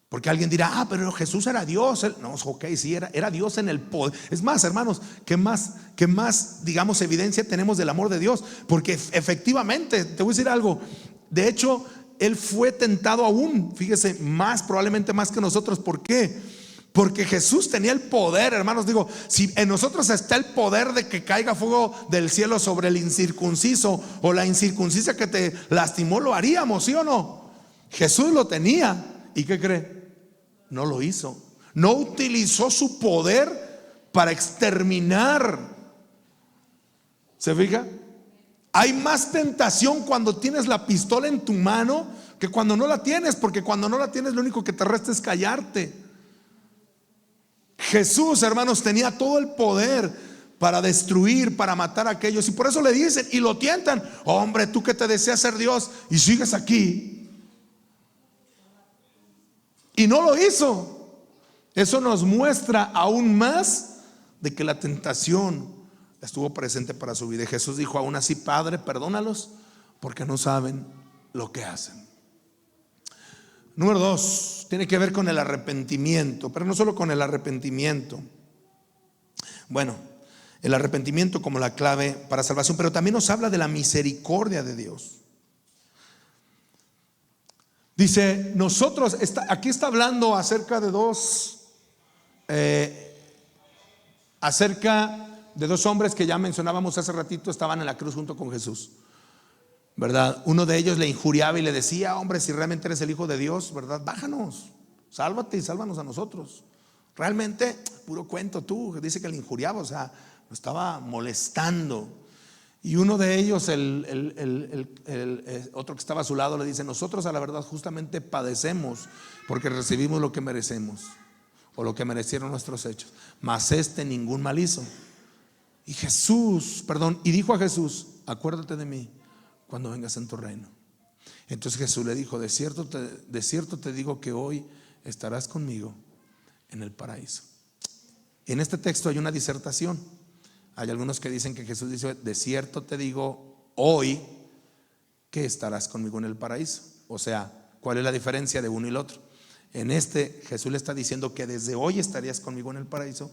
Porque alguien dirá: pero Jesús era Dios. No, ok, sí, era Dios en el poder. Es más, hermanos, ¿qué más, digamos, evidencia tenemos del amor de Dios? Porque efectivamente, te voy a decir algo. De hecho, Él fue tentado aún, fíjese, probablemente más que nosotros. ¿Por qué? Porque Jesús tenía el poder, hermanos. Digo, si en nosotros está el poder de que caiga fuego del cielo sobre el incircunciso o la incircuncisa que te lastimó, lo haríamos, ¿sí o no? Jesús lo tenía. ¿Y qué cree? No lo hizo. No utilizó su poder para exterminar. ¿Se fija? Hay más tentación cuando tienes la pistola en tu mano que cuando no la tienes, porque cuando no la tienes lo único que te resta es callarte. Jesús, hermanos, tenía todo el poder para destruir, para matar a aquellos, y por eso le dicen y lo tientan: hombre, tú que te deseas ser Dios y sigues aquí. Y no lo hizo. Eso nos muestra aún más de que la tentación estuvo presente para su vida. Y Jesús dijo: aún así, Padre, perdónalos porque no saben lo que hacen. Número 2, tiene que ver con el arrepentimiento, pero no solo con el arrepentimiento. Bueno, el arrepentimiento como la clave para salvación, pero también nos habla de la misericordia de Dios. Dice, nosotros, aquí está hablando acerca de dos hombres que ya mencionábamos hace ratito, estaban en la cruz junto con Jesús, ¿verdad? Uno de ellos le injuriaba y le decía: hombre, si realmente eres el Hijo de Dios, ¿verdad? Bájanos, sálvate y sálvanos a nosotros. Realmente, puro cuento tú. Dice que le injuriaba, o sea, lo estaba molestando. Y uno de ellos, otro que estaba a su lado, le dice: nosotros a la verdad justamente padecemos porque recibimos lo que merecemos, o lo que merecieron nuestros hechos, mas ningún mal hizo. Y dijo a Jesús: acuérdate de mí cuando vengas en tu reino. Entonces Jesús le dijo: de cierto te digo que hoy estarás conmigo en el paraíso. En este texto hay una disertación. Hay algunos que dicen que Jesús dice: de cierto te digo hoy que estarás conmigo en el paraíso. O sea, ¿cuál es la diferencia de uno y el otro? En Jesús le está diciendo que desde hoy estarías conmigo en el paraíso.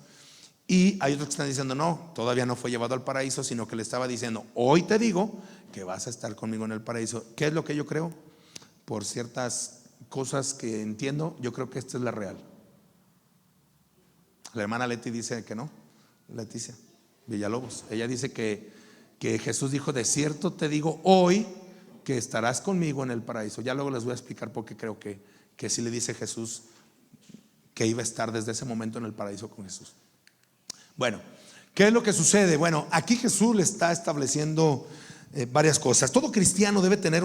Y hay otros que están diciendo: no, todavía no fue llevado al paraíso, sino que le estaba diciendo: hoy te digo que vas a estar conmigo en el paraíso. ¿Qué es lo que yo creo? Por ciertas cosas que entiendo, yo creo que esta es la real. La hermana Leti dice que no. Leticia Villalobos, ella dice que Jesús dijo: de cierto te digo hoy que estarás conmigo en el paraíso. Ya luego les voy a explicar por qué creo que sí le dice Jesús que iba a estar desde ese momento en el paraíso con Jesús. Bueno, ¿qué es lo que sucede? Bueno, aquí Jesús le está estableciendo varias cosas. Todo cristiano debe tener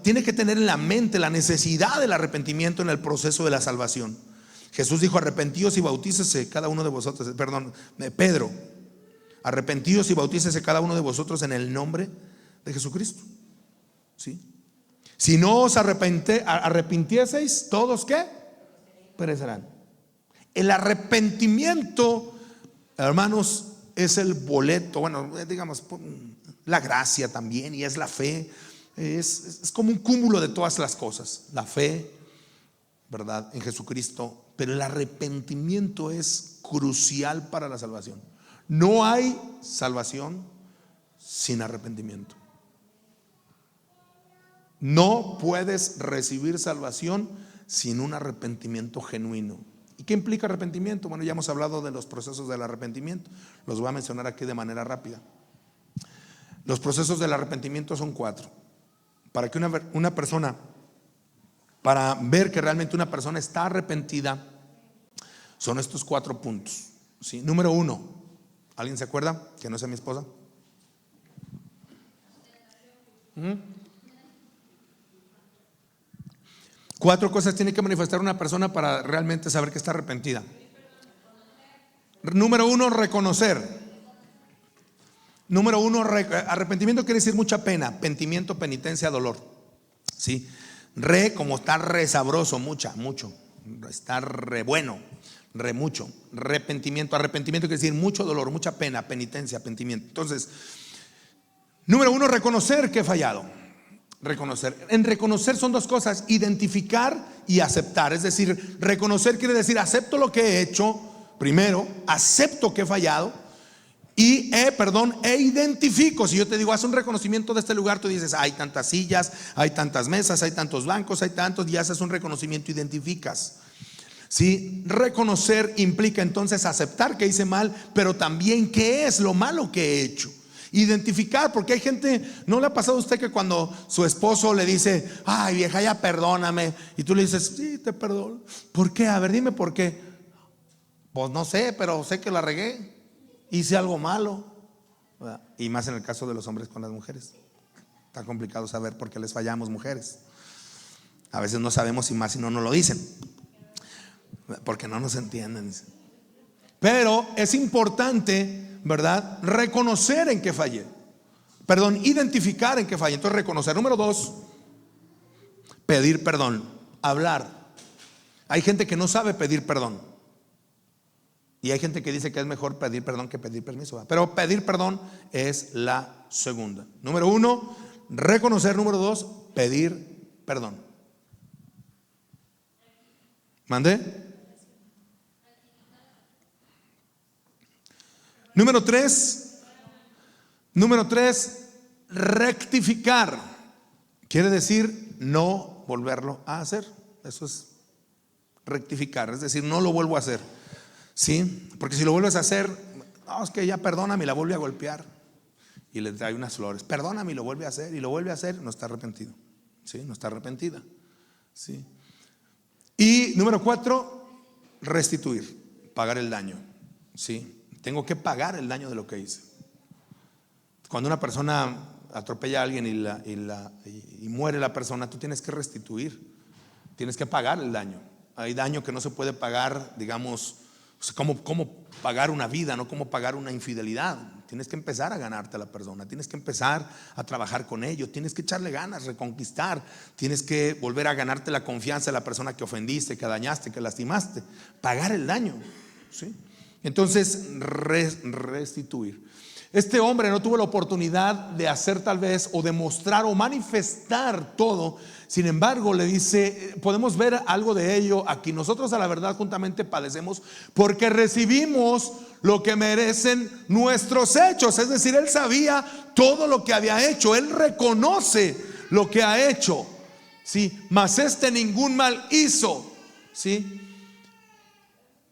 tiene que tener en la mente la necesidad del arrepentimiento en el proceso de la salvación. Jesús dijo: arrepentíos y bautícese cada uno de vosotros. Pedro: arrepentíos y bautícese cada uno de vosotros en el nombre de Jesucristo. ¿Sí? Si no os arrepintieseis, todos ¿qué? Perecerán. El arrepentimiento, hermanos, es el boleto, bueno, digamos, la gracia también, y es la fe. Es como un cúmulo de todas las cosas. La fe, ¿verdad?, en Jesucristo. Pero el arrepentimiento es crucial para la salvación. No hay salvación sin arrepentimiento. No puedes recibir salvación sin un arrepentimiento genuino. ¿Y qué implica arrepentimiento? Bueno, ya hemos hablado de los procesos del arrepentimiento. Los voy a mencionar aquí de manera rápida. Los procesos del arrepentimiento son 4. Para que una persona, para ver que realmente una persona está arrepentida, son estos 4 puntos. ¿Sí? Número 1, ¿alguien se acuerda? Que no sea mi esposa. 4 cosas tiene que manifestar una persona para realmente saber que está arrepentida. Número 1, reconocer. Número 1, arrepentimiento quiere decir mucha pena, pentimiento, penitencia, dolor. ¿Sí? Como está re sabroso, mucho. Está re bueno, re mucho. Arrepentimiento quiere decir mucho dolor, mucha pena, penitencia, pentimiento. Entonces, número 1, reconocer que he fallado. En reconocer son 2 cosas: identificar y aceptar. Es decir, reconocer quiere decir acepto lo que he hecho. Primero, acepto que he fallado e identifico. Si yo te digo: haz un reconocimiento de este lugar, tú dices: hay tantas sillas, hay tantas mesas, hay tantos bancos, hay tantos, y haces un reconocimiento, identificas. ¿Sí? Reconocer implica entonces aceptar que hice mal, pero también qué es lo malo que he hecho. Identificar, porque hay gente, ¿no le ha pasado a usted que cuando su esposo le dice, ay vieja, ya perdóname, y tú le dices, sí, te perdono? ¿Por qué? A ver, dime por qué. Pues no sé, pero sé que la regué, hice algo malo, ¿verdad? Y más en el caso de los hombres con las mujeres. Está complicado saber por qué les fallamos, mujeres. A veces no sabemos, y más si no nos lo dicen, porque no nos entienden. Pero es importante, ¿verdad?, reconocer en qué fallé. Perdón, identificar en qué fallé. Entonces reconocer. Número 2, pedir perdón. Hablar. Hay gente que no sabe pedir perdón. Y hay gente que dice que es mejor pedir perdón que pedir permiso, ¿verdad? Pero pedir perdón es la segunda. Número 1, reconocer. Número 2, pedir perdón. ¿Mandé? Número 3, rectificar. Quiere decir no volverlo a hacer. Eso es rectificar, es decir, no lo vuelvo a hacer. ¿Sí? Porque si lo vuelves a hacer, no, es que ya perdóname, y la vuelve a golpear y le trae unas flores. Perdóname, y lo vuelve a hacer, y lo vuelve a hacer, no está arrepentido. ¿Sí? No está arrepentida. ¿Sí? Y número 4, restituir, pagar el daño. ¿Sí? Tengo que pagar el daño de lo que hice. Cuando una persona atropella a alguien y muere la persona, tú tienes que restituir, tienes que pagar el daño. Hay daño que no se puede pagar, digamos, ¿cómo pagar una vida? No cómo pagar una infidelidad. Tienes que empezar a ganarte a la persona, tienes que empezar a trabajar con ello, tienes que echarle ganas, reconquistar, tienes que volver a ganarte la confianza de la persona que ofendiste, que dañaste, que lastimaste. Pagar el daño, ¿sí? Entonces, restituir. Este hombre no tuvo la oportunidad de hacer tal vez, o demostrar o manifestar todo. Sin embargo, le dice, podemos ver algo de ello aquí. Nosotros a la verdad juntamente padecemos porque recibimos lo que merecen nuestros hechos. Es decir, él sabía todo lo que había hecho, él reconoce lo que ha hecho, ¿sí? Mas este ningún mal hizo, ¿sí?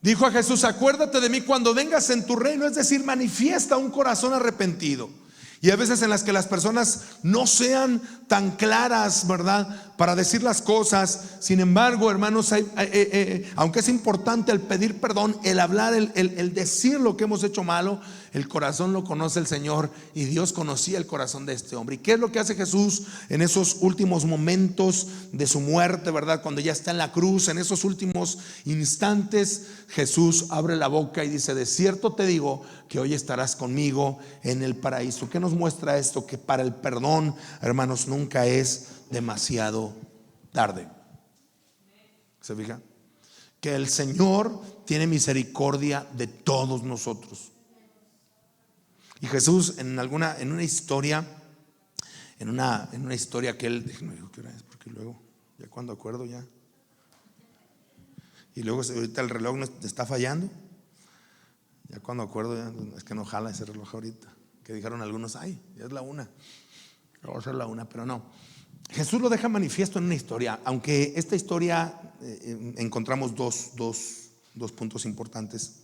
Dijo a Jesús, acuérdate de mí cuando vengas en tu reino. Es decir, manifiesta un corazón arrepentido. Y hay veces en las que las personas no sean tan claras, ¿verdad?, para decir las cosas. Sin embargo, hermanos, aunque es importante el pedir perdón, el hablar, el decir lo que hemos hecho malo, el corazón lo conoce el Señor, y Dios conocía el corazón de este hombre. ¿Y qué es lo que hace Jesús en esos últimos momentos de su muerte, verdad? Cuando ya está en la cruz, en esos últimos instantes, Jesús abre la boca y dice, de cierto te digo que hoy estarás conmigo en el paraíso. ¿Qué nos muestra esto? Que para el perdón, hermanos, nunca es demasiado tarde. ¿Se fija? Que el Señor tiene misericordia de todos nosotros. Y Jesús en una historia que él, déjenme ver qué hora es, porque luego, ya cuando acuerdo ya. Y luego ahorita el reloj nos está fallando. Ya cuando acuerdo, ya, es que no jala ese reloj ahorita. Que dijeron algunos, ay, ya es la 1. Va a ser la 1, pero no. Jesús lo deja manifiesto en una historia. Aunque esta historia encontramos dos puntos importantes.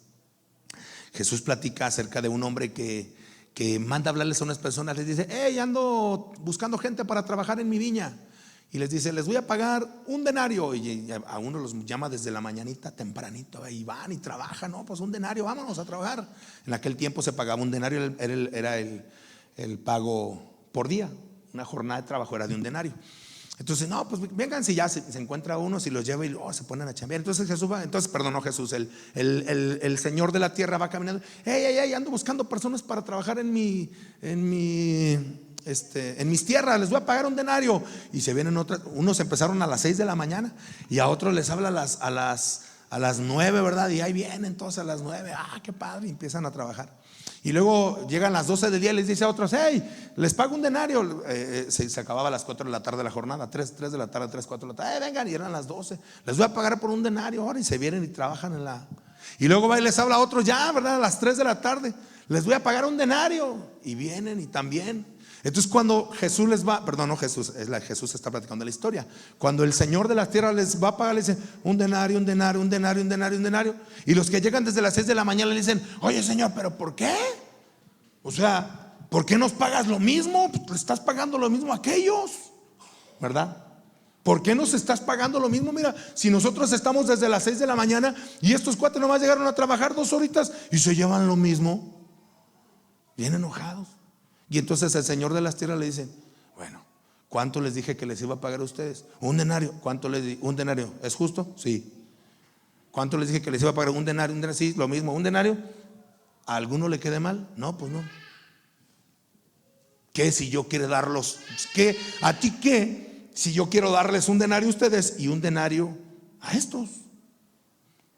Jesús platica acerca de un hombre que manda hablarles a unas personas. Les dice, hey, ando buscando gente para trabajar en mi viña. Y les dice, les voy a pagar un denario. Y a uno los llama desde la mañanita tempranito, y van y trabajan. No, pues un denario, vámonos a trabajar. En aquel tiempo se pagaba un denario, era el pago por día. Una jornada de trabajo era de un denario. Entonces, no, pues vengan, si ya se encuentra uno, si los lleva y se ponen a chambear. Entonces Jesús va, el Señor de la tierra va caminando. Hey, ando buscando personas para trabajar en mis tierras, les voy a pagar un denario. Y se vienen otras, unos empezaron a las 6 de la mañana y a otros les habla a las 9, ¿verdad? Y ahí vienen todos a las 9, qué padre, y empiezan a trabajar. Y luego llegan las 12 del día y les dice a otros, hey, les pago un denario. Se acababa a las 4 de la tarde la jornada, 3 de la tarde, 3, 4 de la tarde. Vengan, y eran las 12. Les voy a pagar por un denario ahora. Y se vienen y trabajan y luego va y les habla a otros, ya, ¿verdad? A las 3 de la tarde. Les voy a pagar un denario. Y vienen y también. Entonces cuando Jesús Jesús está platicando la historia. Cuando el Señor de la tierra les va a pagar, les dice, un denario, un denario, un denario, un denario, un denario. Y los que llegan desde las 6 de la mañana le dicen, oye Señor, ¿pero por qué? O sea, ¿por qué nos pagas lo mismo? Pues le estás pagando lo mismo a aquellos, ¿verdad? ¿Por qué nos estás pagando lo mismo? Mira, si nosotros estamos desde las 6 de la mañana y estos cuates nomás llegaron a trabajar 2 horitas y se llevan lo mismo, bien enojados. Y entonces el Señor de las tierras le dice: bueno, ¿cuánto les dije que les iba a pagar a ustedes? Un denario. ¿Cuánto les di? Un denario. ¿Es justo? Sí. ¿Cuánto les dije que les iba a pagar? Un denario. Un denario. Sí, lo mismo. Un denario. ¿A alguno le quede mal? No, pues no. ¿Qué si yo quiero darlos? ¿Qué? ¿A ti qué? Si yo quiero darles un denario a ustedes y un denario a estos,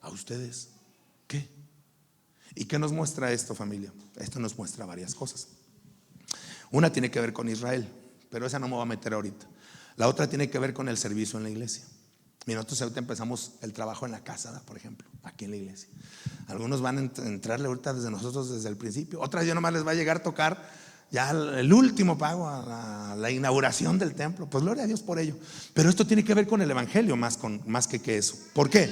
a ustedes, ¿qué? ¿Y qué nos muestra esto, familia? Esto nos muestra varias cosas. Una tiene que ver con Israel, pero esa no me voy a meter ahorita. La otra tiene que ver con el servicio en la iglesia. Mira, nosotros ahorita empezamos el trabajo en la casa, por ejemplo, aquí en la iglesia. Algunos van a entrarle ahorita desde nosotros desde el principio. Otras ya nomás les va a llegar a tocar ya el último pago a la inauguración del templo. Pues gloria a Dios por ello. Pero esto tiene que ver con el evangelio más que eso. ¿Por qué?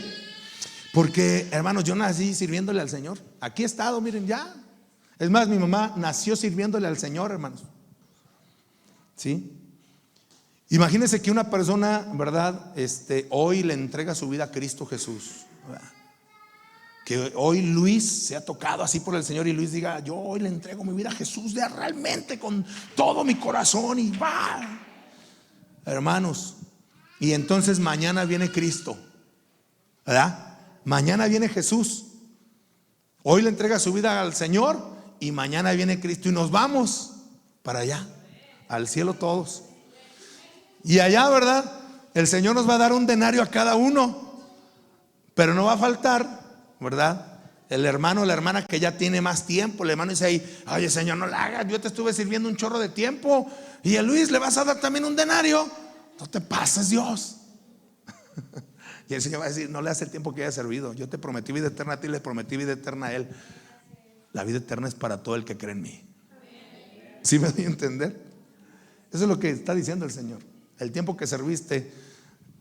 Porque, hermanos, yo nací sirviéndole al Señor. Aquí he estado, miren, ya. Es más, mi mamá nació sirviéndole al Señor, hermanos. ¿Sí? Imagínense que una persona, ¿verdad? Hoy le entrega su vida a Cristo Jesús, ¿verdad? Que hoy Luis se ha tocado así por el Señor y Luis diga: yo hoy le entrego mi vida a Jesús de realmente con todo mi corazón y va, hermanos. Y entonces mañana viene Cristo, ¿verdad? Mañana viene Jesús. Hoy le entrega su vida al Señor y mañana viene Cristo y nos vamos para allá, al cielo todos. Y allá, ¿verdad? El Señor nos va a dar un denario a cada uno, pero no va a faltar, ¿verdad? El hermano o la hermana que ya tiene más tiempo. El hermano dice ahí: oye, Señor, no la hagas, yo te estuve sirviendo un chorro de tiempo. Y a Luis le vas a dar también un denario. No te pases, Dios. Y el Señor va a decir: no le hace el tiempo que haya servido. Yo te prometí vida eterna a ti, le prometí vida eterna a él. La vida eterna es para todo el que cree en mí. ¿Sí me doy a entender? Eso es lo que está diciendo el Señor. El tiempo que serviste,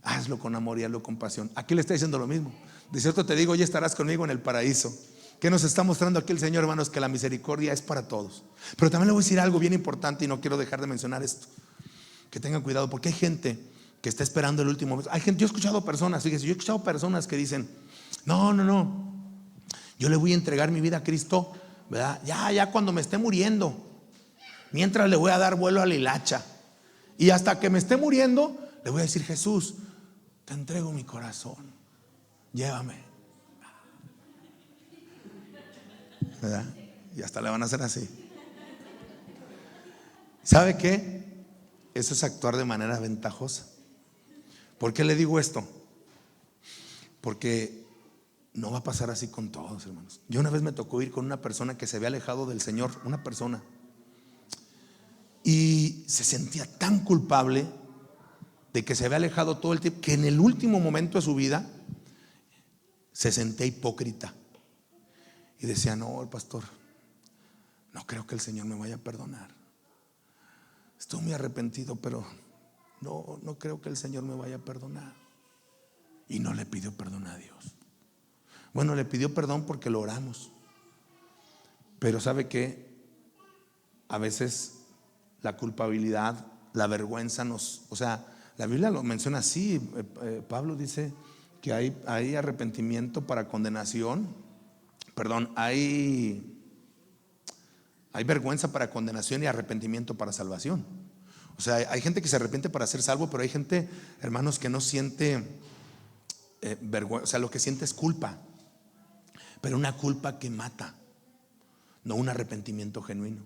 hazlo con amor y hazlo con pasión. Aquí le está diciendo lo mismo. De cierto te digo, hoy estarás conmigo en el paraíso. ¿Qué nos está mostrando aquí el Señor, hermanos? Que la misericordia es para todos. Pero también le voy a decir algo bien importante y no quiero dejar de mencionar esto. Que tengan cuidado, porque hay gente que está esperando el último momento. Hay gente, yo he escuchado personas, fíjense, yo he escuchado personas que dicen: no, yo le voy a entregar mi vida a Cristo, ¿verdad? Ya cuando me esté muriendo. Mientras le voy a dar vuelo a la hilacha. Y hasta que me esté muriendo, le voy a decir: Jesús, te entrego mi corazón, llévame, ¿verdad? Y hasta le van a hacer así. ¿Sabe qué? Eso es actuar de manera ventajosa. ¿Por qué le digo esto? Porque no va a pasar así con todos, hermanos. Yo una vez me tocó ir con una persona que se había alejado del Señor, una persona, y se sentía tan culpable de que se había alejado todo el tiempo, que en el último momento de su vida se sentía hipócrita y decía: no, el pastor, no creo que el Señor me vaya a perdonar. Estoy muy arrepentido, pero no creo que el Señor me vaya a perdonar. Y no le pidió perdón a Dios. Bueno, le pidió perdón porque lo oramos. Pero ¿sabe qué? A veces la culpabilidad, la vergüenza la Biblia lo menciona así. Pablo dice que hay arrepentimiento para condenación. Perdón, hay vergüenza para condenación y arrepentimiento para salvación. O sea, hay gente que se arrepiente para ser salvo, pero hay gente, hermanos, que no siente vergüenza. O sea, lo que siente es culpa, pero una culpa que mata, no un arrepentimiento genuino.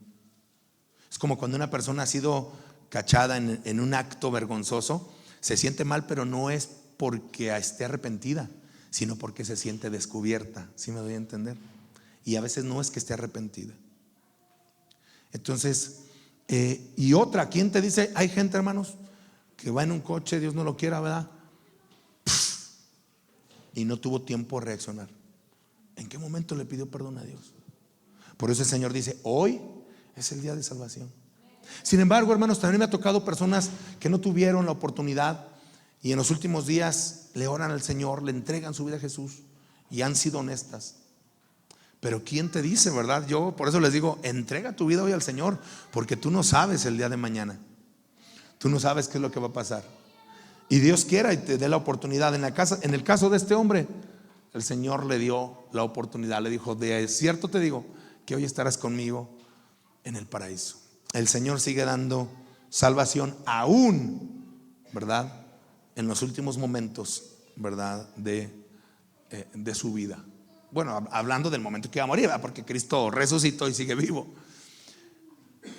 Es como cuando una persona ha sido cachada en un acto vergonzoso, se siente mal, pero no es porque esté arrepentida, sino porque se siente descubierta. ¿Sí me doy a entender? Y a veces no es que esté arrepentida. Entonces, y otra, ¿quién te dice? Hay gente, hermanos, que va en un coche, Dios no lo quiera, ¿verdad? Y no tuvo tiempo de reaccionar. ¿En qué momento le pidió perdón a Dios? Por eso el Señor dice: hoy es el día de salvación. Sin embargo, hermanos, también me ha tocado personas que no tuvieron la oportunidad y en los últimos días le oran al Señor, le entregan su vida a Jesús y han sido honestas. Pero ¿quién te dice, verdad? Yo por eso les digo, entrega tu vida hoy al Señor, porque tú no sabes el día de mañana. Tú no sabes qué es lo que va a pasar. Y Dios quiera y te dé la oportunidad. En el caso de este hombre, el Señor le dio la oportunidad. Le dijo: de cierto te digo que hoy estarás conmigo en el paraíso. El Señor sigue dando salvación aún, ¿verdad?, en los últimos momentos, ¿verdad?, de su vida. Bueno, hablando del momento que iba a morir, ¿verdad?, porque Cristo resucitó y sigue vivo.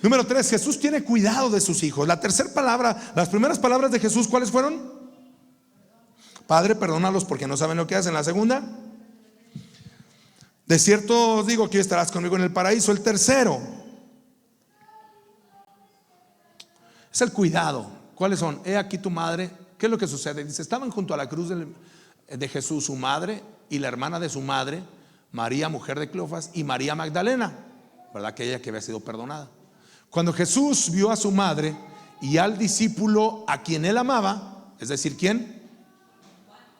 Número 3, Jesús tiene cuidado de sus hijos. La tercera palabra, las primeras palabras de Jesús, ¿cuáles fueron? Padre, perdónalos porque no saben lo que hacen. La segunda: de cierto os digo que hoy estarás conmigo en el paraíso. El tercero es el cuidado. ¿Cuáles son? He aquí tu madre. ¿Qué es lo que sucede? Dice: estaban junto a la cruz de Jesús su madre y la hermana de su madre, María, mujer de Cleofas, y María Magdalena, ¿verdad?, aquella que había sido perdonada. Cuando Jesús vio a su madre y al discípulo a quien él amaba, es decir, ¿quién?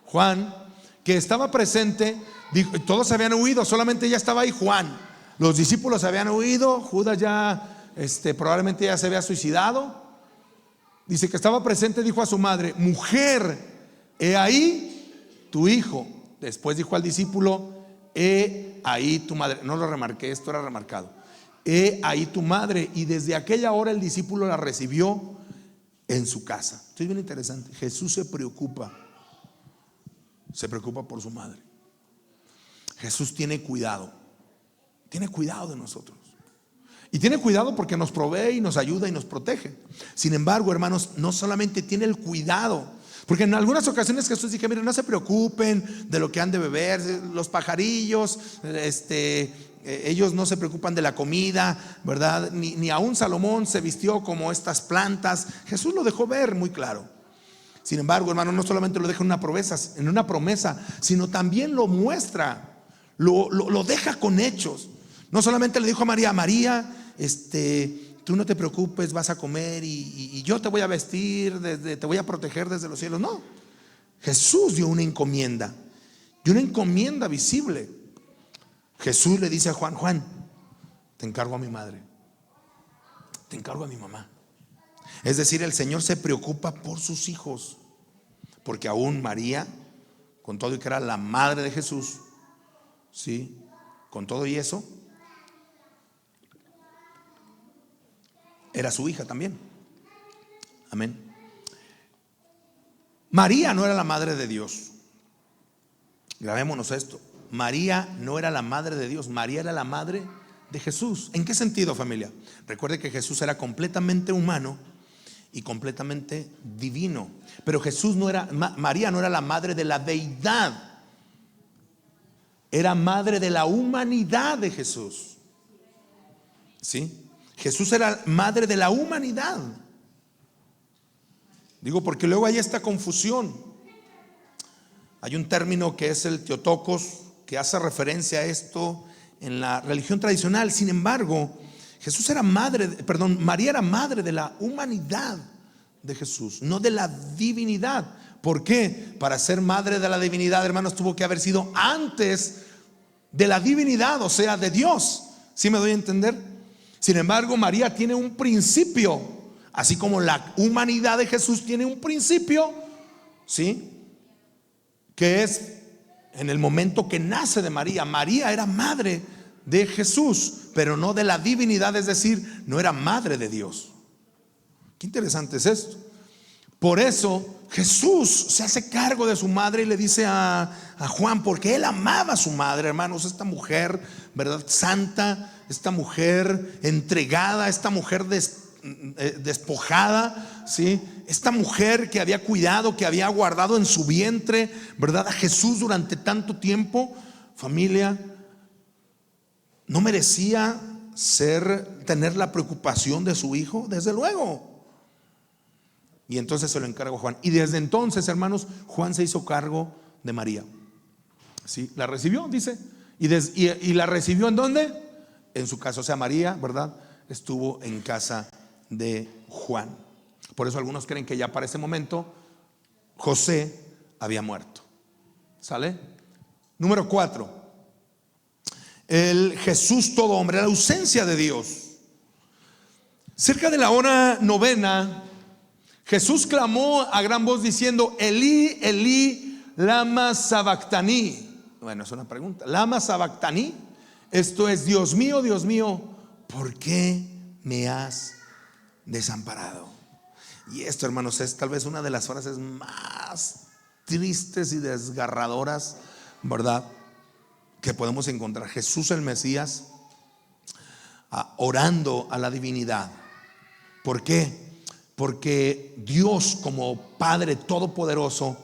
Juan, que estaba presente, dijo, todos habían huido, solamente ella estaba ahí, Juan. Los discípulos habían huido, Judas ya probablemente ya se había suicidado. Dice que estaba presente, dijo a su madre: mujer, he ahí tu hijo. Después dijo al discípulo: he ahí tu madre. No lo remarqué, esto era remarcado. He ahí tu madre. Y desde aquella hora el discípulo la recibió en su casa. Esto es bien interesante. Jesús se preocupa por su madre. Jesús tiene cuidado de nosotros. Y tiene cuidado porque nos provee y nos ayuda y nos protege. Sin embargo, hermanos, no solamente tiene el cuidado, porque en algunas ocasiones Jesús dice: miren, no se preocupen de lo que han de beber, los pajarillos, ellos no se preocupan de la comida, ¿verdad? Ni aún Salomón se vistió como estas plantas. Jesús lo dejó ver muy claro. Sin embargo, hermano, no solamente lo deja en una promesa, sino también lo muestra, lo deja con hechos. No solamente le dijo a María: María, tú no te preocupes, vas a comer y yo te voy a vestir, te voy a proteger desde los cielos. No, Jesús dio una encomienda, y una encomienda visible. Jesús le dice a Juan: Juan, te encargo a mi madre, te encargo a mi mamá. Es decir, el Señor se preocupa por sus hijos, porque aún María, con todo y que era la madre de Jesús, ¿sí?, con todo y eso, era su hija también. Amén. María no era la madre de Dios. Grabémonos esto: María no era la madre de Dios, María era la madre de Jesús. ¿En qué sentido, familia? Recuerde que Jesús era completamente humano y completamente divino. Pero María no era la madre de la deidad, era madre de la humanidad de Jesús. ¿Sí? Jesús era madre de la humanidad. Digo porque luego hay esta confusión. Hay un término que es el Teotocos, que hace referencia a esto en la religión tradicional. Sin embargo, María era madre de la humanidad de Jesús, no de la divinidad. ¿Por qué? Para ser madre de la divinidad, hermanos, tuvo que haber sido antes de la divinidad, o sea, de Dios. ¿Sí me doy a entender? Sin embargo, María tiene un principio, así como la humanidad de Jesús tiene un principio, ¿sí?, que es en el momento que nace de María. María era madre de Jesús, pero no de la divinidad, es decir, no era madre de Dios. Qué interesante es esto. Por eso Jesús se hace cargo de su madre y le dice a Juan, porque él amaba a su madre, hermanos, esta mujer, ¿verdad?, santa, esta mujer entregada, esta mujer despojada, ¿sí?, esta mujer que había cuidado, que había guardado en su vientre, ¿verdad?, a Jesús durante tanto tiempo. Familia, ¿no merecía tener la preocupación de su hijo? Desde luego. Y entonces se lo encargó a Juan. Y desde entonces, hermanos, Juan se hizo cargo de María. ¿Sí? La recibió, dice. Y la recibió ¿en dónde? En su casa. O sea, María, ¿verdad?, estuvo en casa de Juan. Por eso algunos creen que ya para ese momento José había muerto. ¿Sale? Número 4. el Jesús todo hombre, la ausencia de Dios. Cerca de la hora novena, Jesús clamó a gran voz diciendo: Elí, Elí, lama sabactani. Bueno, es una pregunta. Lama sabactani, esto es: Dios mío, ¿por qué me has desamparado? Y esto, hermanos, es tal vez una de las frases más tristes y desgarradoras, ¿verdad?, que podemos encontrar. Jesús el Mesías orando a la divinidad. ¿Por qué? Porque Dios, como Padre Todopoderoso,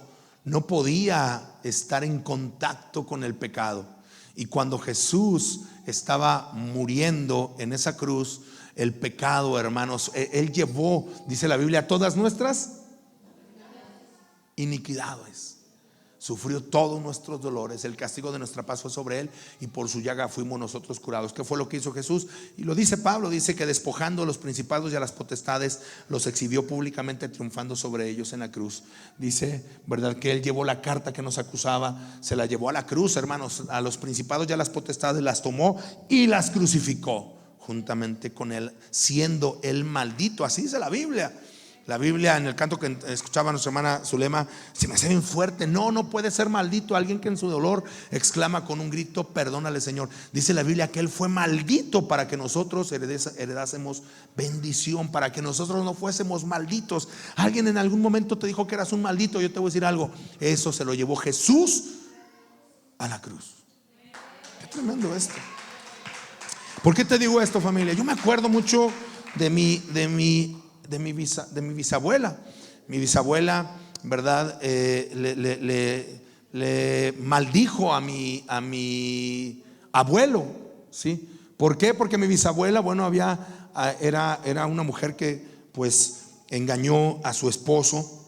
no podía estar en contacto con el pecado. Y cuando Jesús estaba muriendo en esa cruz, el pecado, hermanos, Él llevó, dice la Biblia, todas nuestras iniquidades. Sufrió todos nuestros dolores, el castigo de nuestra paz fue sobre Él, y por su llaga fuimos nosotros curados. ¿Qué fue lo que hizo Jesús? Y lo dice Pablo, dice que despojando a los principados y a las potestades, los exhibió públicamente, triunfando sobre ellos en la cruz. Dice, ¿verdad?, que Él llevó la carta que nos acusaba, se la llevó a la cruz, hermanos. A los principados y a las potestades las tomó y las crucificó juntamente con Él, siendo Él maldito. Así dice la Biblia. La Biblia, en el canto que escuchaba nuestra hermana Zulema, se me hace bien fuerte. No puede ser maldito alguien que en su dolor exclama con un grito: perdónale, Señor. Dice la Biblia que Él fue maldito para que nosotros heredásemos bendición, para que nosotros no fuésemos malditos. Alguien en algún momento te dijo que eras un maldito. Yo te voy a decir algo: eso se lo llevó Jesús a la cruz. Qué tremendo esto. ¿Por qué te digo esto, familia? Yo me acuerdo mucho de mi bisabuela. Mi bisabuela, ¿verdad?, le maldijo a mi abuelo, ¿sí? ¿Por qué? Porque mi bisabuela, bueno, era una mujer que pues engañó a su esposo,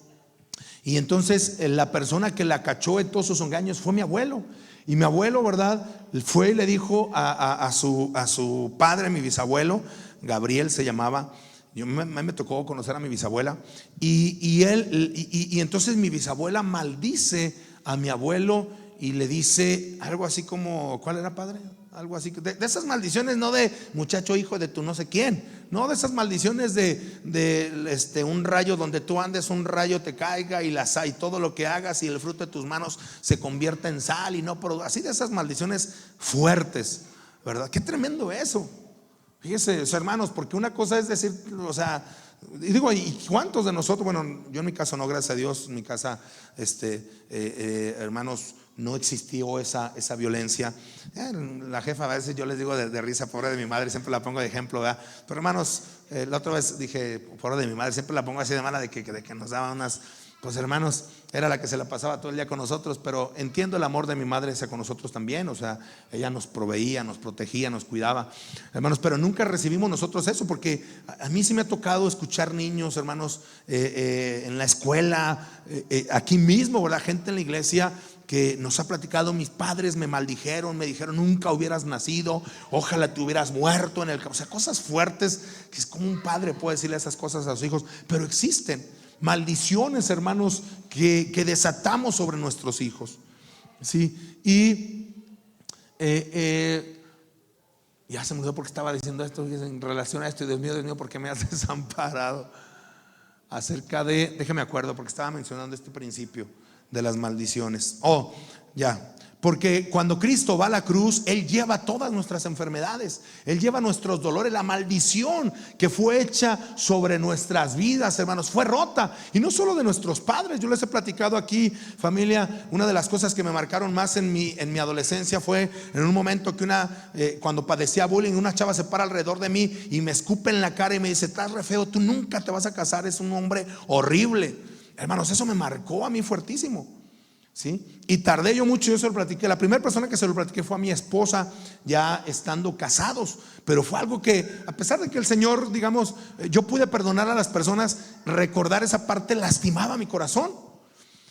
y entonces la persona que la cachó en todos sus engaños fue mi abuelo. Y mi abuelo, ¿verdad?, fue y le dijo a su padre, mi bisabuelo, Gabriel se llamaba. Me tocó conocer a mi bisabuela, y entonces mi bisabuela maldice a mi abuelo y le dice algo así como: ¿cuál era, padre? Algo así, de esas maldiciones, no de muchacho hijo de tu no sé quién, no, de esas maldiciones de un rayo donde tú andes, un rayo te caiga y todo lo que hagas y el fruto de tus manos se convierta en sal, y no, pero así, de esas maldiciones fuertes, ¿verdad? Qué tremendo eso. Fíjese, hermanos, porque una cosa es decir, o sea, y digo, ¿y cuántos de nosotros? Bueno, yo en mi casa no, gracias a Dios, en mi casa, hermanos, no existió esa violencia. La jefa, a veces yo les digo de risa, pobre de mi madre, siempre la pongo de ejemplo, ¿verdad? Pero hermanos, la otra vez dije, pobre de mi madre, siempre la pongo así de mala, de que nos daba unas. Pues hermanos, era la que se la pasaba todo el día con nosotros, pero entiendo el amor de mi madre hacia con nosotros también. O sea, ella nos proveía, nos protegía, nos cuidaba, hermanos, pero nunca recibimos nosotros eso, porque a mí sí me ha tocado escuchar niños, hermanos, en la escuela, aquí mismo, ¿verdad?, gente en la iglesia que nos ha platicado: mis padres me maldijeron, me dijeron nunca hubieras nacido, ojalá te hubieras muerto en el campo. O sea, cosas fuertes, que es como un padre puede decirle esas cosas a sus hijos, pero existen maldiciones, hermanos, que desatamos sobre nuestros hijos, ¿sí? Y ya se me olvidó porque estaba diciendo esto en relación a esto. Y Dios mío, ¿por qué me has desamparado? Acerca de, déjeme acuerdo, porque estaba mencionando este principio de las maldiciones. Porque cuando Cristo va a la cruz, Él lleva todas nuestras enfermedades, Él lleva nuestros dolores. La maldición que fue hecha sobre nuestras vidas, hermanos, fue rota. Y no solo de nuestros padres. Yo les he platicado aquí, familia, una de las cosas que me marcaron más en mi adolescencia fue en un momento que cuando padecía bullying, una chava se para alrededor de mí y me escupe en la cara y me dice: estás re feo, tú nunca te vas a casar, es un hombre horrible. Hermanos, eso me marcó a mí fuertísimo, ¿sí? Y tardé yo mucho, yo se lo platiqué. La primera persona que se lo platiqué fue a mi esposa, ya estando casados. Pero fue algo que, a pesar de que el Señor, digamos, yo pude perdonar a las personas, recordar esa parte lastimaba mi corazón,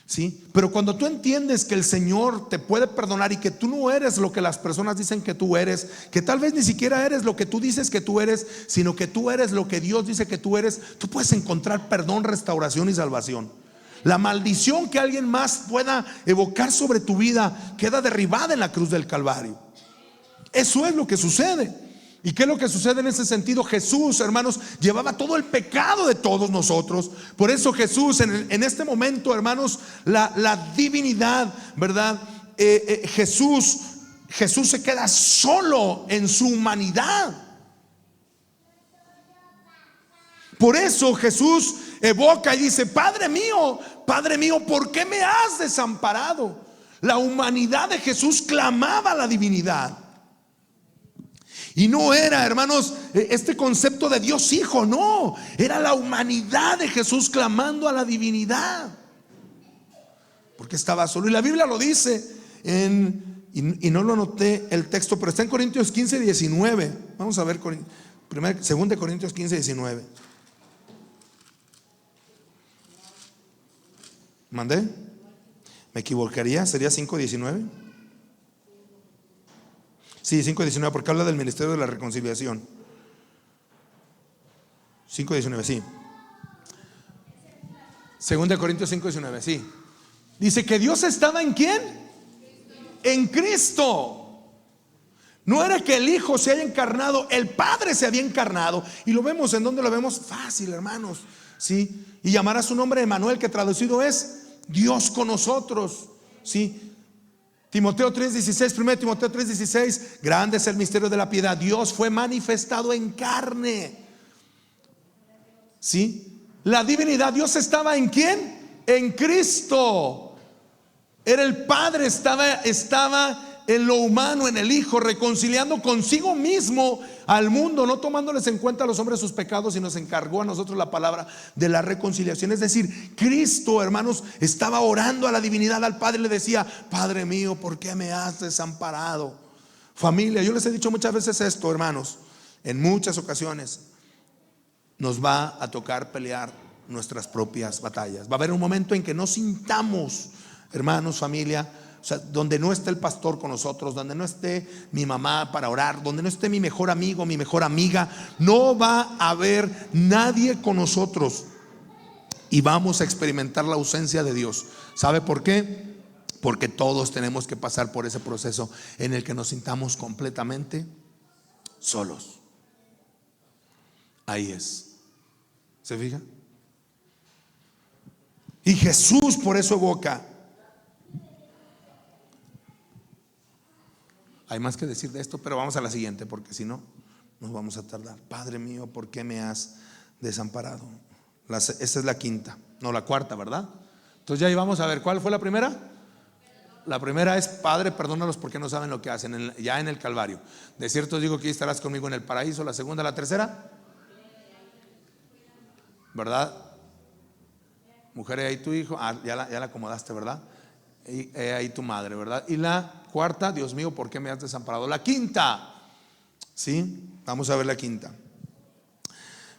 ¿sí? Pero cuando tú entiendes que el Señor te puede perdonar y que tú no eres lo que las personas dicen que tú eres, que tal vez ni siquiera eres lo que tú dices que tú eres, sino que tú eres lo que Dios dice que tú eres, tú puedes encontrar perdón, restauración y salvación. La maldición que alguien más pueda evocar sobre tu vida queda derribada en la cruz del Calvario. Eso es lo que sucede. ¿Y qué es lo que sucede en ese sentido? Jesús, hermanos, llevaba todo el pecado de todos nosotros. Por eso Jesús en este momento, hermanos, la divinidad, ¿verdad? Jesús se queda solo en su humanidad. Por eso Jesús evoca y dice: Padre mío, ¿por qué me has desamparado? La humanidad de Jesús clamaba a la divinidad. Y no era, hermanos, este concepto de Dios Hijo, no, era la humanidad de Jesús clamando a la divinidad, porque estaba solo. Y la Biblia lo dice y no lo noté el texto, pero está en Corintios 15, 19. Vamos a ver 2 Corintios 15, 19. ¿Mandé? ¿Me equivocaría? ¿Sería 5:19? Sí, 5:19, porque habla del ministerio de la reconciliación. 5:19, sí. 2 Corintios 5:19, sí. Dice que Dios estaba ¿en quién? En Cristo. No era que el Hijo se haya encarnado, el Padre se había encarnado. Y lo vemos, ¿en dónde lo vemos? Fácil, hermanos, ¿sí? Y llamará su nombre Emmanuel, que traducido es Dios con nosotros, ¿sí? Timoteo 3:16, 1 Timoteo 3:16, grande es el misterio de la piedad, Dios fue manifestado en carne, ¿sí? La divinidad, Dios estaba ¿en quién? En Cristo. Era el Padre, estaba en lo humano, en el Hijo, reconciliando consigo mismo al mundo, no tomándoles en cuenta a los hombres sus pecados, sino se encargó a nosotros la palabra de la reconciliación. Es decir, Cristo, hermanos, estaba orando a la divinidad, al Padre, y le decía: Padre mío, ¿por qué me has desamparado? Familia, yo les he dicho muchas veces esto, hermanos, en muchas ocasiones nos va a tocar pelear nuestras propias batallas. Va a haber un momento en que no sintamos, hermanos, familia, o sea, donde no esté el pastor con nosotros, donde no esté mi mamá para orar, donde no esté mi mejor amigo, mi mejor amiga, no va a haber nadie con nosotros y vamos a experimentar la ausencia de Dios. ¿Sabe por qué? Porque todos tenemos que pasar por ese proceso en el que nos sintamos completamente solos. Ahí es. ¿Se fija? Y Jesús por eso evoca. Hay más que decir de esto, pero vamos a la siguiente, porque si no nos vamos a tardar. Padre mío, ¿por qué me has desamparado? Esta es la quinta, no, la cuarta, ¿verdad? Entonces ya ahí vamos a ver, ¿cuál fue la primera? La primera es: Padre, perdónalos porque no saben lo que hacen, ya en el Calvario. De cierto os digo que estarás conmigo en el paraíso. La segunda, la tercera, ¿verdad? Mujer, ahí tu hijo, ya la acomodaste, ¿verdad? Y ahí tu madre, ¿verdad? Y la cuarta: Dios mío, ¿por qué me has desamparado? La quinta, ¿sí? Vamos a ver la quinta.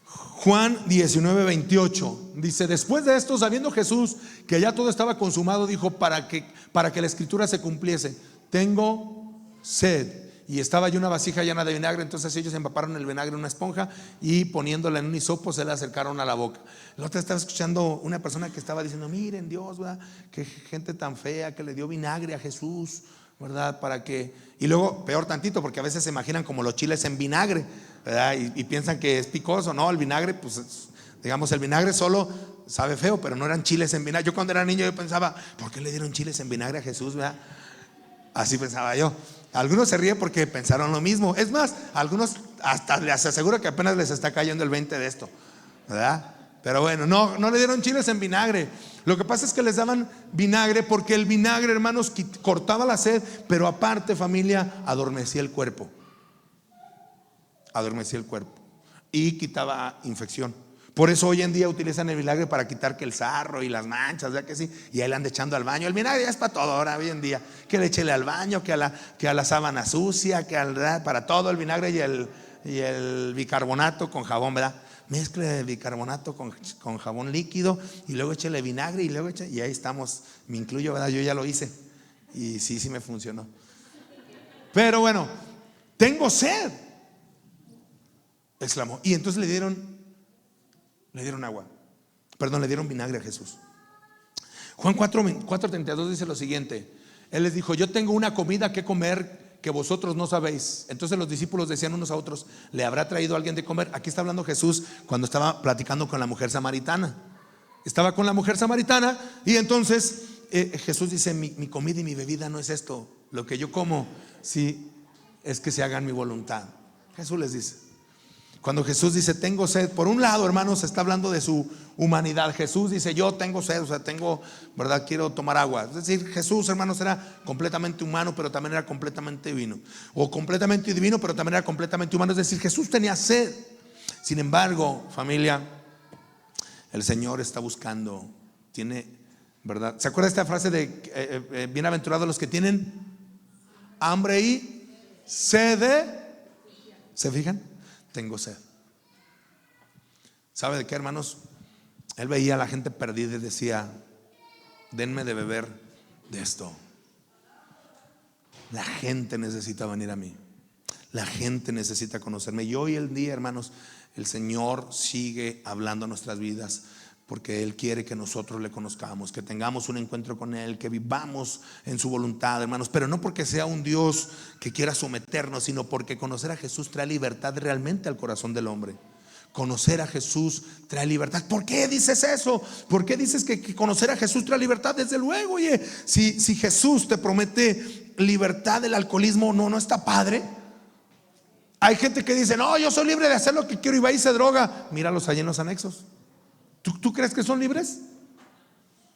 Juan 19:28 dice: después de esto, sabiendo Jesús que ya todo estaba consumado, dijo, para que la escritura se cumpliese: tengo sed. Y estaba allí una vasija llena de vinagre. Entonces ellos empaparon el vinagre en una esponja y poniéndola en un hisopo se la acercaron a la boca. El otro estaba escuchando una persona que estaba diciendo: miren Dios, ¿verdad? Qué gente tan fea que le dio vinagre a Jesús, ¿verdad? Para que, y luego peor tantito, porque a veces se imaginan como los chiles en vinagre, ¿verdad? Y piensan que es picoso. No, el vinagre, pues digamos, el vinagre solo sabe feo, pero no eran chiles en vinagre. Yo cuando era niño yo pensaba: ¿por qué le dieron chiles en vinagre a Jesús, verdad? Así pensaba yo. Algunos se ríen porque pensaron lo mismo. Es más, algunos hasta les aseguro que apenas les está cayendo el 20 de esto, ¿verdad? Pero bueno, no le dieron chiles en vinagre. Lo que pasa es que les daban vinagre porque el vinagre, hermanos, cortaba la sed, pero aparte, familia, adormecía el cuerpo. Adormecía el cuerpo y quitaba infección. Por eso hoy en día utilizan el vinagre para quitar que el sarro y las manchas, ¿verdad que sí? Y ahí le andan echando al baño. El vinagre ya es para todo ahora, hoy en día. Que le echele al baño, que a la sábana sucia, para todo el vinagre y el bicarbonato con jabón, ¿verdad? Mezcle el bicarbonato con jabón líquido y luego échele vinagre y ahí estamos. Me incluyo, ¿verdad? Yo ya lo hice y sí me funcionó. Pero bueno, tengo sed, exclamó. Y entonces le dieron agua, le dieron vinagre a Jesús. Juan 4:32 dice lo siguiente: Él les dijo: yo tengo una comida que comer que vosotros no sabéis. Entonces los discípulos decían unos a otros: ¿le habrá traído alguien de comer? Aquí está hablando Jesús cuando estaba platicando con la mujer samaritana. Estaba con la mujer samaritana y entonces Jesús dice: mi comida y mi bebida no es esto, lo que yo como, sí, es que se hagan mi voluntad. Jesús les dice, cuando Jesús dice tengo sed, por un lado, hermanos, está hablando de su humanidad. Jesús dice yo tengo sed, o sea, ¿verdad? Quiero tomar agua. Es decir, Jesús, hermanos, era completamente humano, pero también era completamente divino. O completamente divino, pero también era completamente humano. Es decir, Jesús tenía sed. Sin embargo, familia, el Señor está buscando, ¿verdad? ¿Se acuerda esta frase de bienaventurados los que tienen hambre y sed? ¿Se fijan? Tengo sed. ¿Sabe de qué, hermanos? Él veía a la gente perdida y decía: denme de beber de esto. La gente necesita venir a mí. La gente necesita conocerme. Y hoy en día, hermanos, el Señor sigue hablando a nuestras vidas, porque Él quiere que nosotros le conozcamos, que tengamos un encuentro con Él, que vivamos en su voluntad, hermanos. Pero no porque sea un Dios que quiera someternos, sino porque conocer a Jesús trae libertad realmente al corazón del hombre. Conocer a Jesús trae libertad. ¿Por qué dices eso? ¿Por qué dices que conocer a Jesús trae libertad? Desde luego, oye, si Jesús te promete libertad del alcoholismo, no está padre. Hay gente que dice: no, yo soy libre de hacer lo que quiero, y va y se droga. Míralos allí en los anexos. ¿Tú crees que son libres?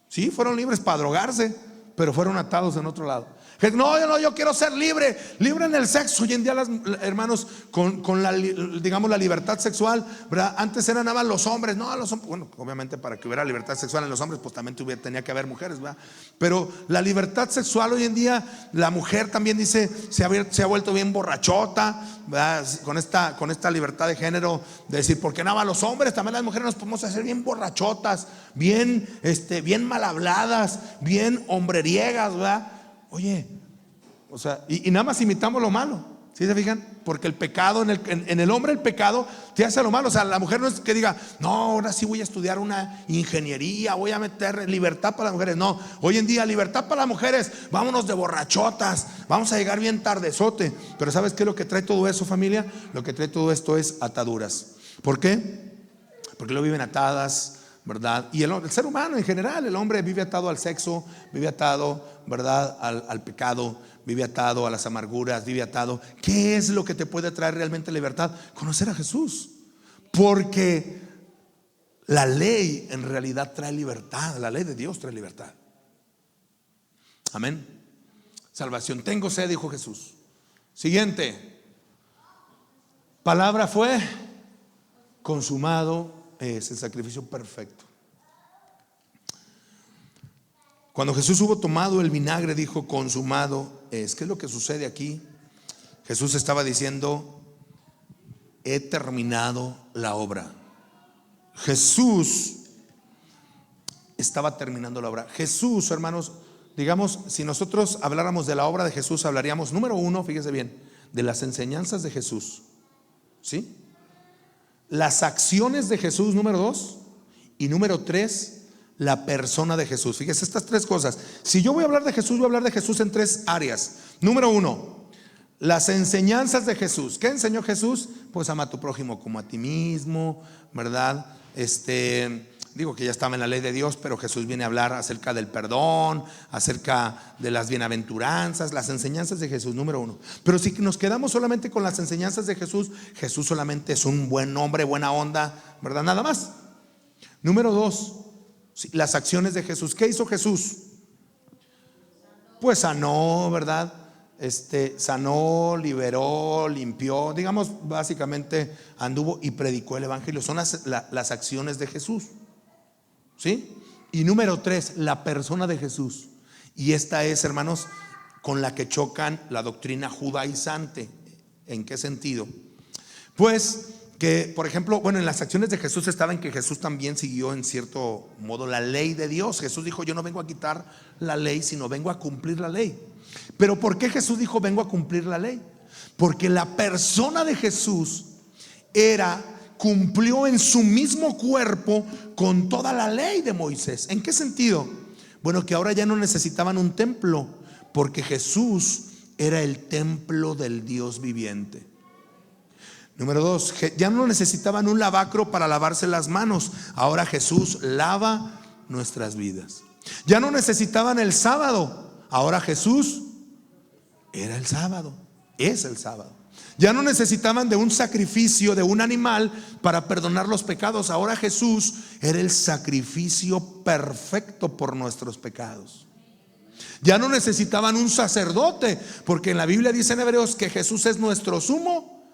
Sí, fueron libres para drogarse, pero fueron atados en otro lado. No, yo quiero ser libre en el sexo. Hoy en día, hermanos, con la, digamos, la libertad sexual, ¿verdad? Antes eran nada más los hombres. No, los hombres, bueno, obviamente para que hubiera libertad sexual en los hombres, pues también tenía que haber mujeres, ¿verdad? Pero la libertad sexual hoy en día, la mujer también dice, se ha vuelto bien borrachota, ¿verdad? Con esta libertad de género, de decir, porque nada más los hombres, también las mujeres nos podemos hacer bien borrachotas, bien mal habladas, bien hombreriegas, ¿verdad? Oye, o sea, y nada más imitamos lo malo. ¿Sí se fijan? Porque el pecado, en el hombre el pecado te hace lo malo. O sea, la mujer no es que diga: no, ahora sí voy a estudiar una ingeniería, voy a meter libertad para las mujeres. No, hoy en día libertad para las mujeres, vámonos de borrachotas, vamos a llegar bien tardezote. Pero ¿sabes qué es lo que trae todo eso, familia? Lo que trae todo esto es ataduras. ¿Por qué? Porque lo viven atadas, ¿verdad? Y el ser humano en general, el hombre vive atado al sexo, vive atado, ¿verdad?, al pecado, vive atado a las amarguras, vive atado. ¿Qué es lo que te puede traer realmente libertad? Conocer a Jesús. Porque la ley en realidad trae libertad. La ley de Dios trae libertad. Amén. Salvación. Tengo sed, dijo Jesús. Siguiente. Palabra fue consumado. Es el sacrificio perfecto. Cuando Jesús hubo tomado el vinagre, dijo: consumado es. ¿Qué es lo que sucede aquí? Jesús estaba diciendo: he terminado la obra. Jesús estaba terminando la obra. Jesús, hermanos, digamos, si nosotros habláramos de la obra de Jesús, hablaríamos, número uno, fíjese bien, de las enseñanzas de Jesús, ¿sí? Las acciones de Jesús, número dos. Y número tres, la persona de Jesús. Fíjese, estas tres cosas. Si yo voy a hablar de Jesús, voy a hablar de Jesús en tres áreas. Número uno, las enseñanzas de Jesús. ¿Qué enseñó Jesús? Pues ama a tu prójimo como a ti mismo, ¿verdad? Digo que ya estaba en la ley de Dios, pero Jesús viene a hablar acerca del perdón, acerca de las bienaventuranzas, las enseñanzas de Jesús, número uno. Pero si nos quedamos solamente con las enseñanzas de Jesús, Jesús solamente es un buen hombre, buena onda, ¿verdad? Nada más. Número dos, las acciones de Jesús. ¿Qué hizo Jesús? Pues sanó, ¿verdad? Sanó, liberó, limpió, digamos, básicamente anduvo y predicó el evangelio. Son las acciones de Jesús, ¿sí? Y número tres, la persona de Jesús. Y esta es, hermanos, con la que chocan la doctrina judaizante. ¿En qué sentido? Pues que, por ejemplo, bueno, en las acciones de Jesús estaba en que Jesús también siguió en cierto modo la ley de Dios. Jesús dijo: yo no vengo a quitar la ley, sino vengo a cumplir la ley. Pero ¿por qué Jesús dijo vengo a cumplir la ley? Porque la persona de Jesús cumplió en su mismo cuerpo con toda la ley de Moisés. ¿En qué sentido? Bueno, que ahora ya no necesitaban un templo, porque Jesús era el templo del Dios viviente. Número 2, ya no necesitaban un lavacro para lavarse las manos. Ahora Jesús lava nuestras vidas. Ya no necesitaban el sábado. Ahora Jesús era el sábado, es el sábado. Ya no necesitaban de un sacrificio de un animal para perdonar los pecados. Ahora Jesús era el sacrificio perfecto por nuestros pecados. Ya no necesitaban un sacerdote, porque en la Biblia dice en Hebreos que Jesús es nuestro sumo.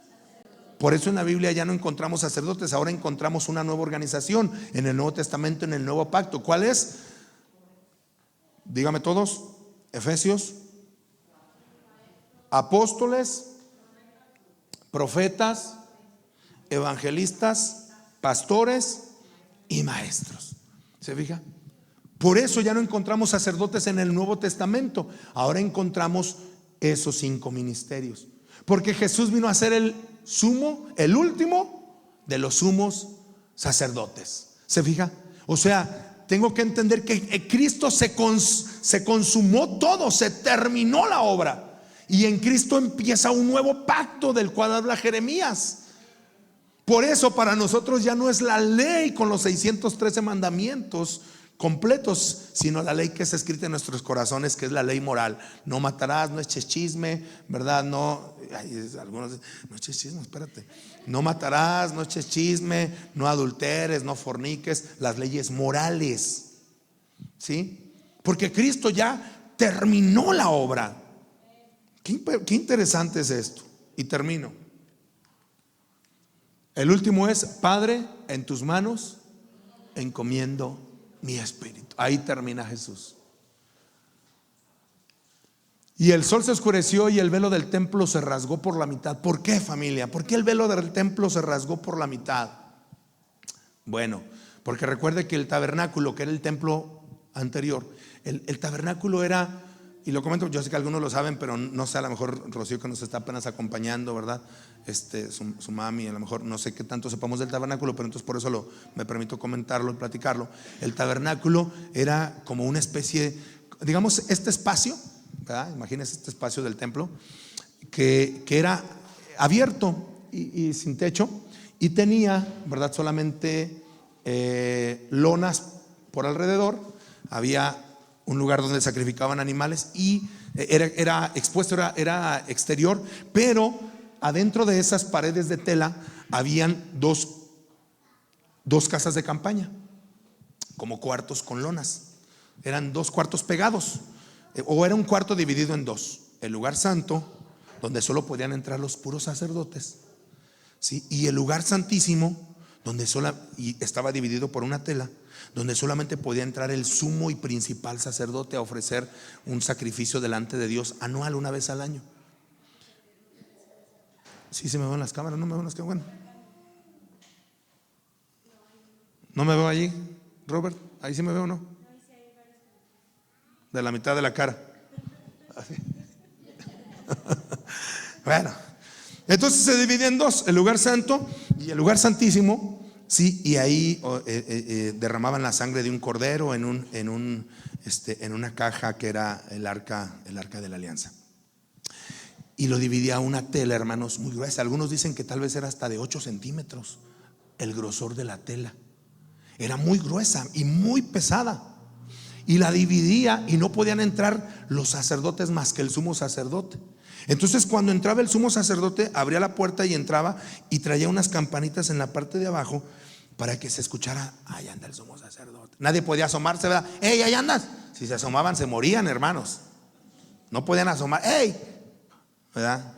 Por eso en la Biblia ya no encontramos sacerdotes, ahora encontramos una nueva organización en el Nuevo Testamento, en el Nuevo Pacto. ¿Cuál es? Dígame todos. Efesios. Apóstoles, profetas, evangelistas, pastores y maestros. ¿Se fija? Por eso ya no encontramos sacerdotes en el Nuevo Testamento. Ahora encontramos esos 5 ministerios. Porque Jesús vino a ser el sumo, el último de los sumos sacerdotes. ¿Se fija? O sea, tengo que entender que en Cristo se consumó todo, se terminó la obra. Y en Cristo empieza un nuevo pacto del cual habla Jeremías. Por eso para nosotros ya no es la ley con los 613 mandamientos completos, sino la ley que es escrita en nuestros corazones, que es la ley moral. No matarás, no eches chisme, ¿verdad? Algunos no eches chisme, espérate. No matarás, no eches chisme, no adulteres, no forniques, las leyes morales. ¿Sí? Porque Cristo ya terminó la obra. Qué interesante es esto. Y termino. El último es: Padre, en tus manos encomiendo mi espíritu. Ahí termina Jesús. Y el sol se oscureció y el velo del templo se rasgó por la mitad. ¿Por qué, familia? ¿Por qué el velo del templo se rasgó por la mitad? Bueno, porque recuerde que el tabernáculo, que era el templo anterior, el tabernáculo era, y lo comento, yo sé que algunos lo saben, pero no sé, a lo mejor Rocío, que nos está apenas acompañando, ¿verdad? Su mami, a lo mejor no sé qué tanto sepamos del tabernáculo, pero entonces por eso me permito comentarlo y platicarlo. El tabernáculo era como una especie, digamos, este espacio, ¿verdad? Imagínense este espacio del templo que era abierto y sin techo, y tenía, ¿verdad?, solamente lonas por alrededor. Había un lugar donde sacrificaban animales y era expuesto, era exterior, pero adentro de esas paredes de tela habían dos casas de campaña, como cuartos con lonas. Eran 2 cuartos pegados, o era un cuarto dividido en 2: el lugar santo, donde solo podían entrar los puros sacerdotes, ¿sí? Y el lugar santísimo, donde y estaba dividido por una tela, donde solamente podía entrar el sumo y principal sacerdote a ofrecer un sacrificio delante de Dios anual, una vez al año. ¿Sí se me ven las cámaras? ¿No me ven las cámaras? Bueno, ¿no me veo allí, Robert? ¿Ahí sí me veo o no? De la mitad de la cara. Así. Bueno, entonces se divide en 2: el lugar santo y el lugar santísimo. Sí, y ahí derramaban la sangre de un cordero en una caja que era el arca de la alianza. Y lo dividía una tela, hermanos, muy gruesa. Algunos dicen que tal vez era hasta de 8 centímetros el grosor de la tela. Era muy gruesa y muy pesada. Y la dividía, y no podían entrar los sacerdotes más que el sumo sacerdote. Entonces, cuando entraba el sumo sacerdote, abría la puerta y entraba, y traía unas campanitas en la parte de abajo para que se escuchara: ahí anda el sumo sacerdote. Nadie podía asomarse, ¿verdad? ¡Ey, ahí andas! Si se asomaban, se morían, hermanos. No podían asomar. ¡Ey! ¿Verdad?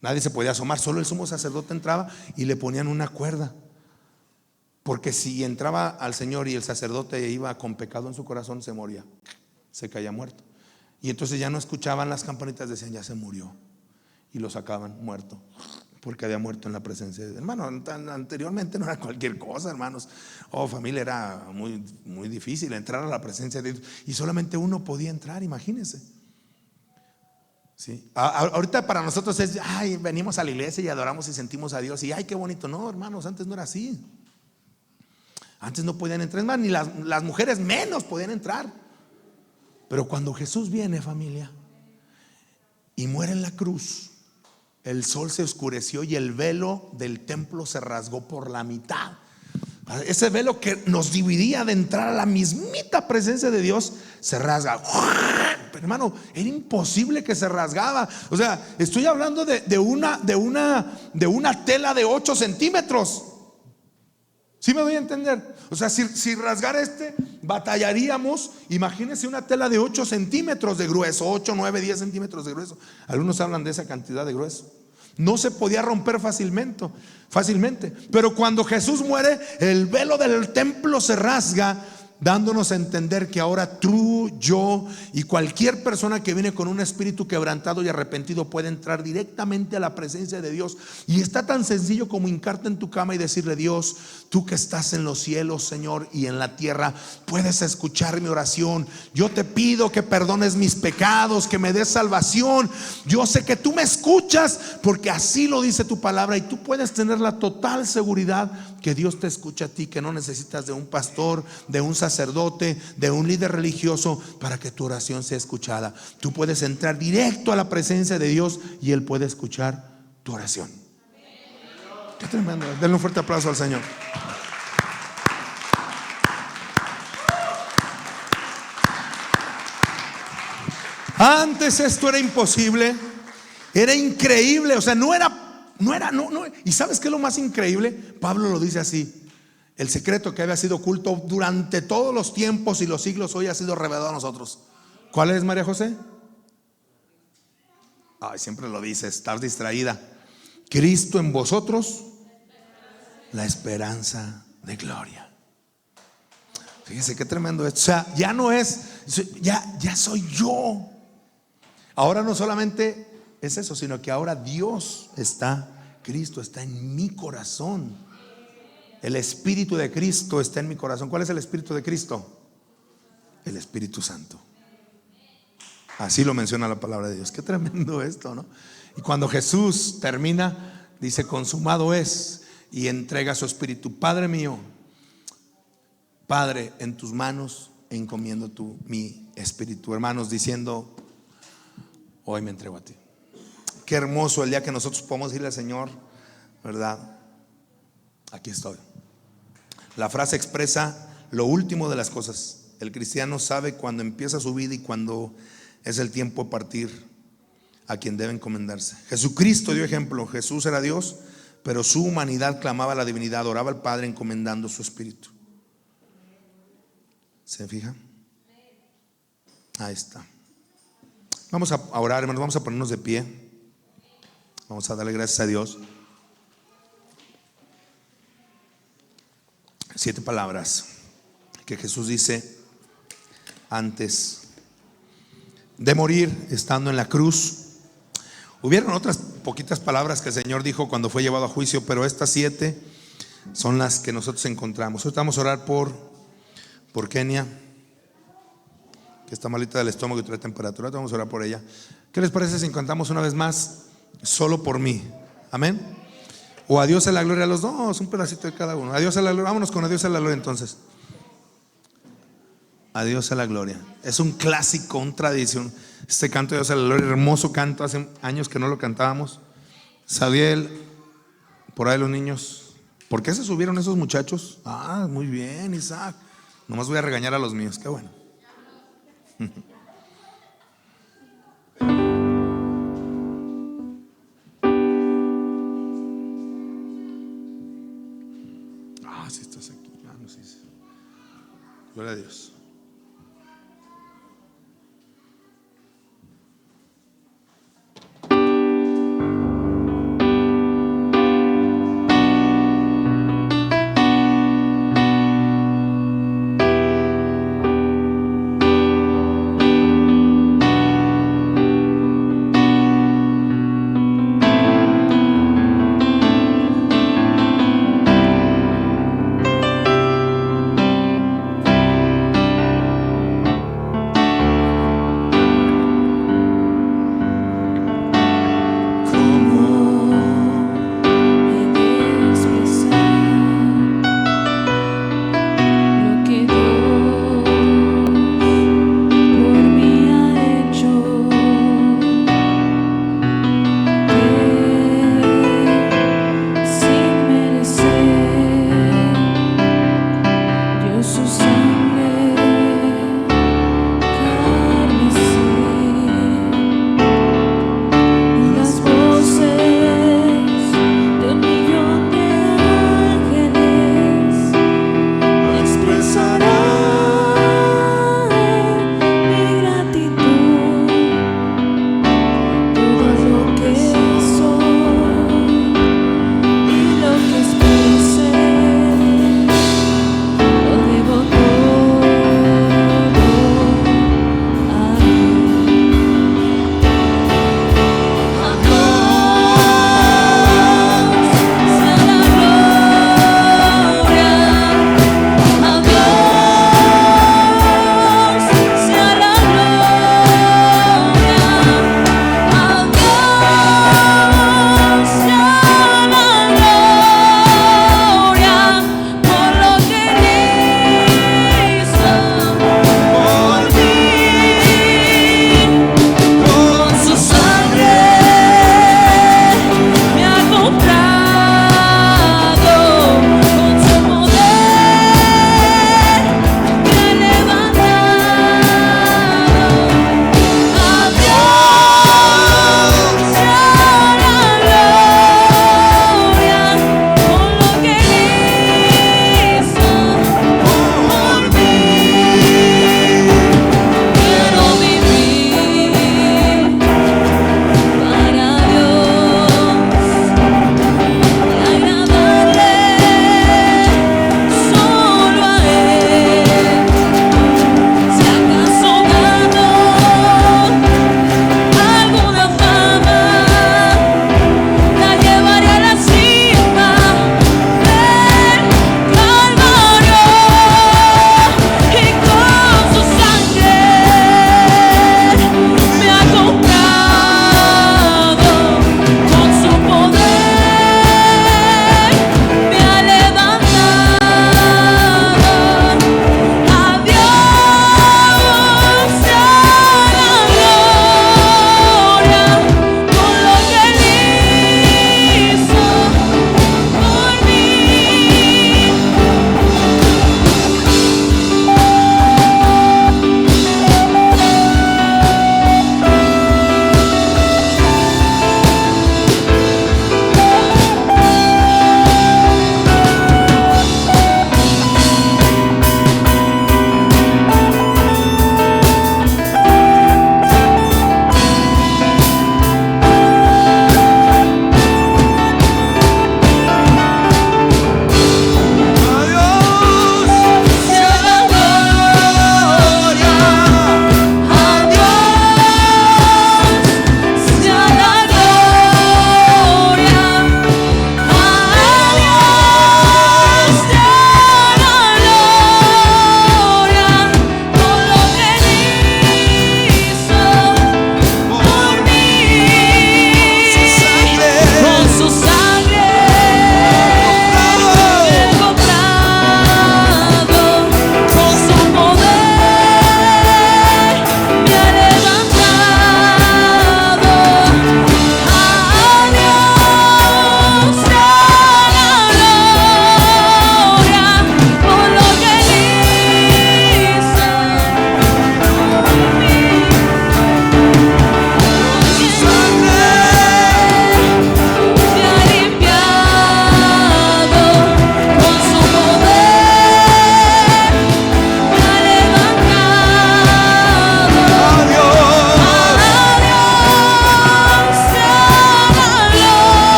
Nadie se podía asomar, solo el sumo sacerdote entraba y le ponían una cuerda, porque si entraba al Señor y el sacerdote iba con pecado en su corazón, se moría, se caía muerto. Y entonces ya no escuchaban las campanitas, decían: ya se murió, y lo sacaban muerto, porque había muerto en la presencia de Dios. Hermano, anteriormente no era cualquier cosa, hermanos. Familia, era muy, muy difícil entrar a la presencia de Dios, y solamente uno podía entrar, imagínense. ¿Sí? Ahorita para nosotros es: ay, venimos a la iglesia y adoramos y sentimos a Dios, y ay, qué bonito. No, hermanos, antes no era así. Antes no podían entrar, más, ni las mujeres menos podían entrar. Pero cuando Jesús viene, familia, y muere en la cruz, el sol se oscureció y el velo del templo se rasgó por la mitad. Ese velo que nos dividía de entrar a la mismita presencia de Dios se rasga. Pero hermano, era imposible que se rasgaba. O sea, estoy hablando de una tela de 8 centímetros. ¿Sí me doy a entender? O sea, si rasgara batallaríamos. Imagínense una tela de 8 centímetros de grueso, 8, 9, 10 centímetros de grueso. Algunos hablan de esa cantidad de grueso. No se podía romper fácilmente. Pero cuando Jesús muere, el velo del templo se rasga, dándonos a entender que ahora tú, yo y cualquier persona que viene con un espíritu quebrantado y arrepentido puede entrar directamente a la presencia de Dios. Y está tan sencillo como hincarte en tu cama y decirle: Dios, tú que estás en los cielos, Señor, y en la tierra, puedes escuchar mi oración. Yo te pido que perdones mis pecados, que me des salvación. Yo sé que tú me escuchas, porque así lo dice tu palabra, y tú puedes tener la total seguridad que Dios te escucha a ti, que no necesitas de un pastor, de un sacerdote, de un líder religioso para que tu oración sea escuchada. Tú puedes entrar directo a la presencia de Dios y Él puede escuchar tu oración. Qué tremendo. Denle un fuerte aplauso al Señor. Antes esto era imposible, era increíble, o sea, no. ¿Y sabes qué es lo más increíble? Pablo lo dice así: el secreto que había sido oculto durante todos los tiempos y los siglos hoy ha sido revelado a nosotros. ¿Cuál es, María José? Ay, siempre lo dices, estás distraída. Cristo en vosotros, la esperanza de gloria. Fíjese qué tremendo es. O sea, ya no es, ya soy yo. Ahora no solamente es eso, sino que ahora Cristo está en mi corazón. El Espíritu de Cristo está en mi corazón. ¿Cuál es el Espíritu de Cristo? El Espíritu Santo. Así lo menciona la palabra de Dios. Qué tremendo esto, ¿no? Y cuando Jesús termina, dice: consumado es, y entrega su Espíritu. Padre mío, Padre, en tus manos encomiendo mi espíritu. Hermanos, diciendo: hoy me entrego a ti. Qué hermoso el día que nosotros podemos decirle al Señor, ¿verdad? Aquí estoy. La frase expresa lo último de las cosas. El cristiano sabe cuando empieza su vida y cuando es el tiempo de partir, a quien debe encomendarse. Jesucristo dio ejemplo. Jesús era Dios, pero su humanidad clamaba a la divinidad, oraba al Padre encomendando su espíritu. ¿Se fija? Ahí está. Vamos a orar, hermanos. Vamos a ponernos de pie. Vamos a darle gracias a Dios. 7 palabras que Jesús dice antes de morir, estando en la cruz. Hubieron otras poquitas palabras que el Señor dijo cuando fue llevado a juicio, pero estas 7 son las que nosotros encontramos. Ahorita vamos a orar por Kenia, que está malita del estómago y trae temperatura. Ahorita vamos a orar por ella. ¿Qué les parece si cantamos una vez más? Solo por mí. Amén. O a Dios a la gloria a los dos, un pedacito de cada uno. A Dios a la gloria. Vámonos con a Dios a la gloria entonces. A Dios a la gloria. Es un clásico, una tradición. Este canto de Dios a la gloria, hermoso canto. Hace años que no lo cantábamos. Sabiel, por ahí los niños. ¿Por qué se subieron esos muchachos? Ah, muy bien, Isaac. Nomás voy a regañar a los míos. Qué bueno. Si estás aquí, no sé. Gloria a Dios.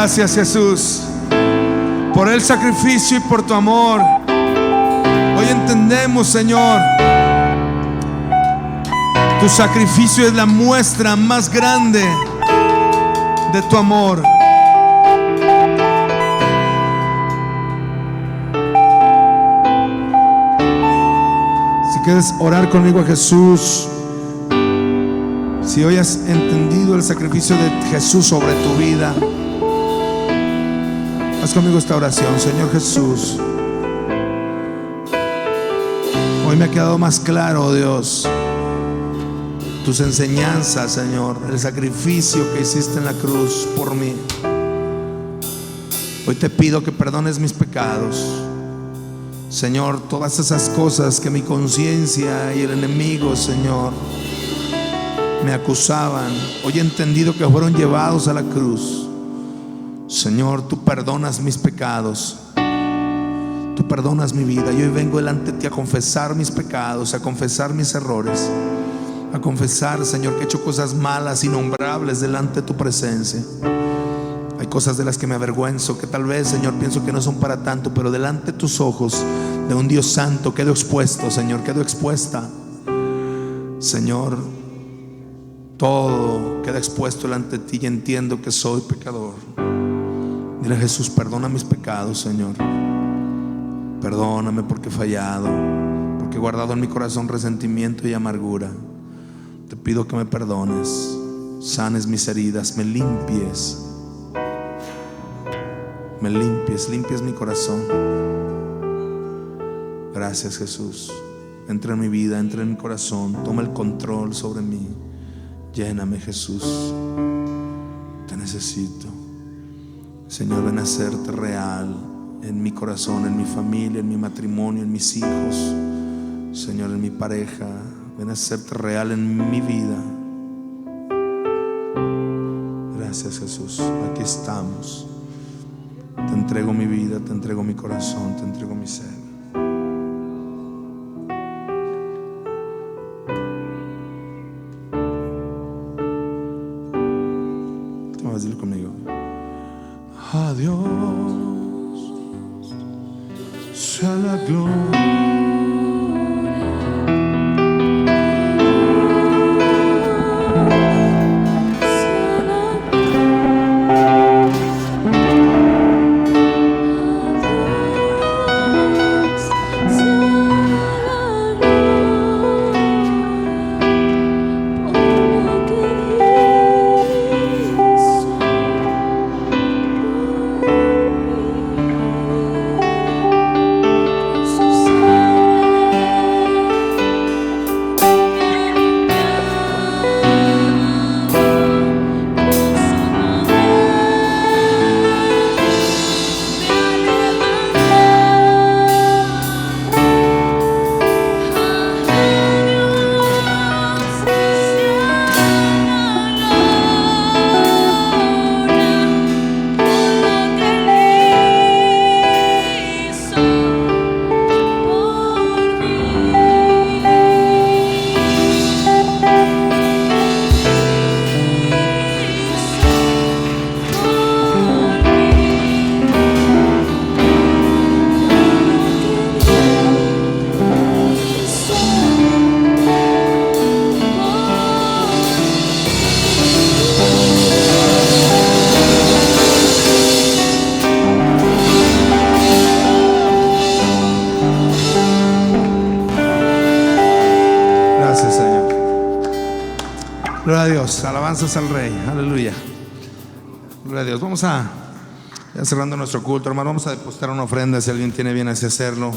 Gracias, Jesús, por el sacrificio y por tu amor. Hoy entendemos, Señor, tu sacrificio es la muestra más grande de tu amor. Si quieres orar conmigo a Jesús, si hoy has entendido el sacrificio de Jesús sobre tu vida, haz conmigo esta oración. Señor Jesús, hoy me ha quedado más claro, Dios, tus enseñanzas, Señor, el sacrificio que hiciste en la cruz por mí. Hoy te pido que perdones mis pecados, Señor, todas esas cosas que mi conciencia y el enemigo, Señor, me acusaban. Hoy he entendido que fueron llevados a la cruz. Señor, tú perdonas mis pecados, tú perdonas mi vida. Y hoy vengo delante de ti a confesar mis pecados, a confesar mis errores, a confesar, Señor, que he hecho cosas malas, innombrables delante de tu presencia. Hay cosas de las que me avergüenzo, que tal vez, Señor, pienso que no son para tanto, pero delante de tus ojos de un Dios santo quedo expuesto, Señor, quedo expuesta. Señor, todo queda expuesto delante de ti y entiendo que soy pecador. Dile a Jesús: perdona mis pecados, Señor. Perdóname porque he fallado, porque he guardado en mi corazón resentimiento y amargura. Te pido que me perdones, sanes mis heridas, me limpies, limpies mi corazón. Gracias, Jesús. Entra en mi vida, entra en mi corazón, toma el control sobre mí. Lléname, Jesús, te necesito. Señor, ven a hacerte real en mi corazón, en mi familia, en mi matrimonio, en mis hijos, Señor, en mi pareja. Ven a hacerte real en mi vida. Gracias, Jesús. Aquí estamos. Te entrego mi vida, te entrego mi corazón, te entrego mi ser. Dile conmigo: adiós sea la gloria. Gloria a Dios, alabanzas al Rey, aleluya. Gloria a Dios. Vamos a, ya cerrando nuestro culto, hermano, vamos a depositar una ofrenda. Si alguien tiene bien así hacerlo,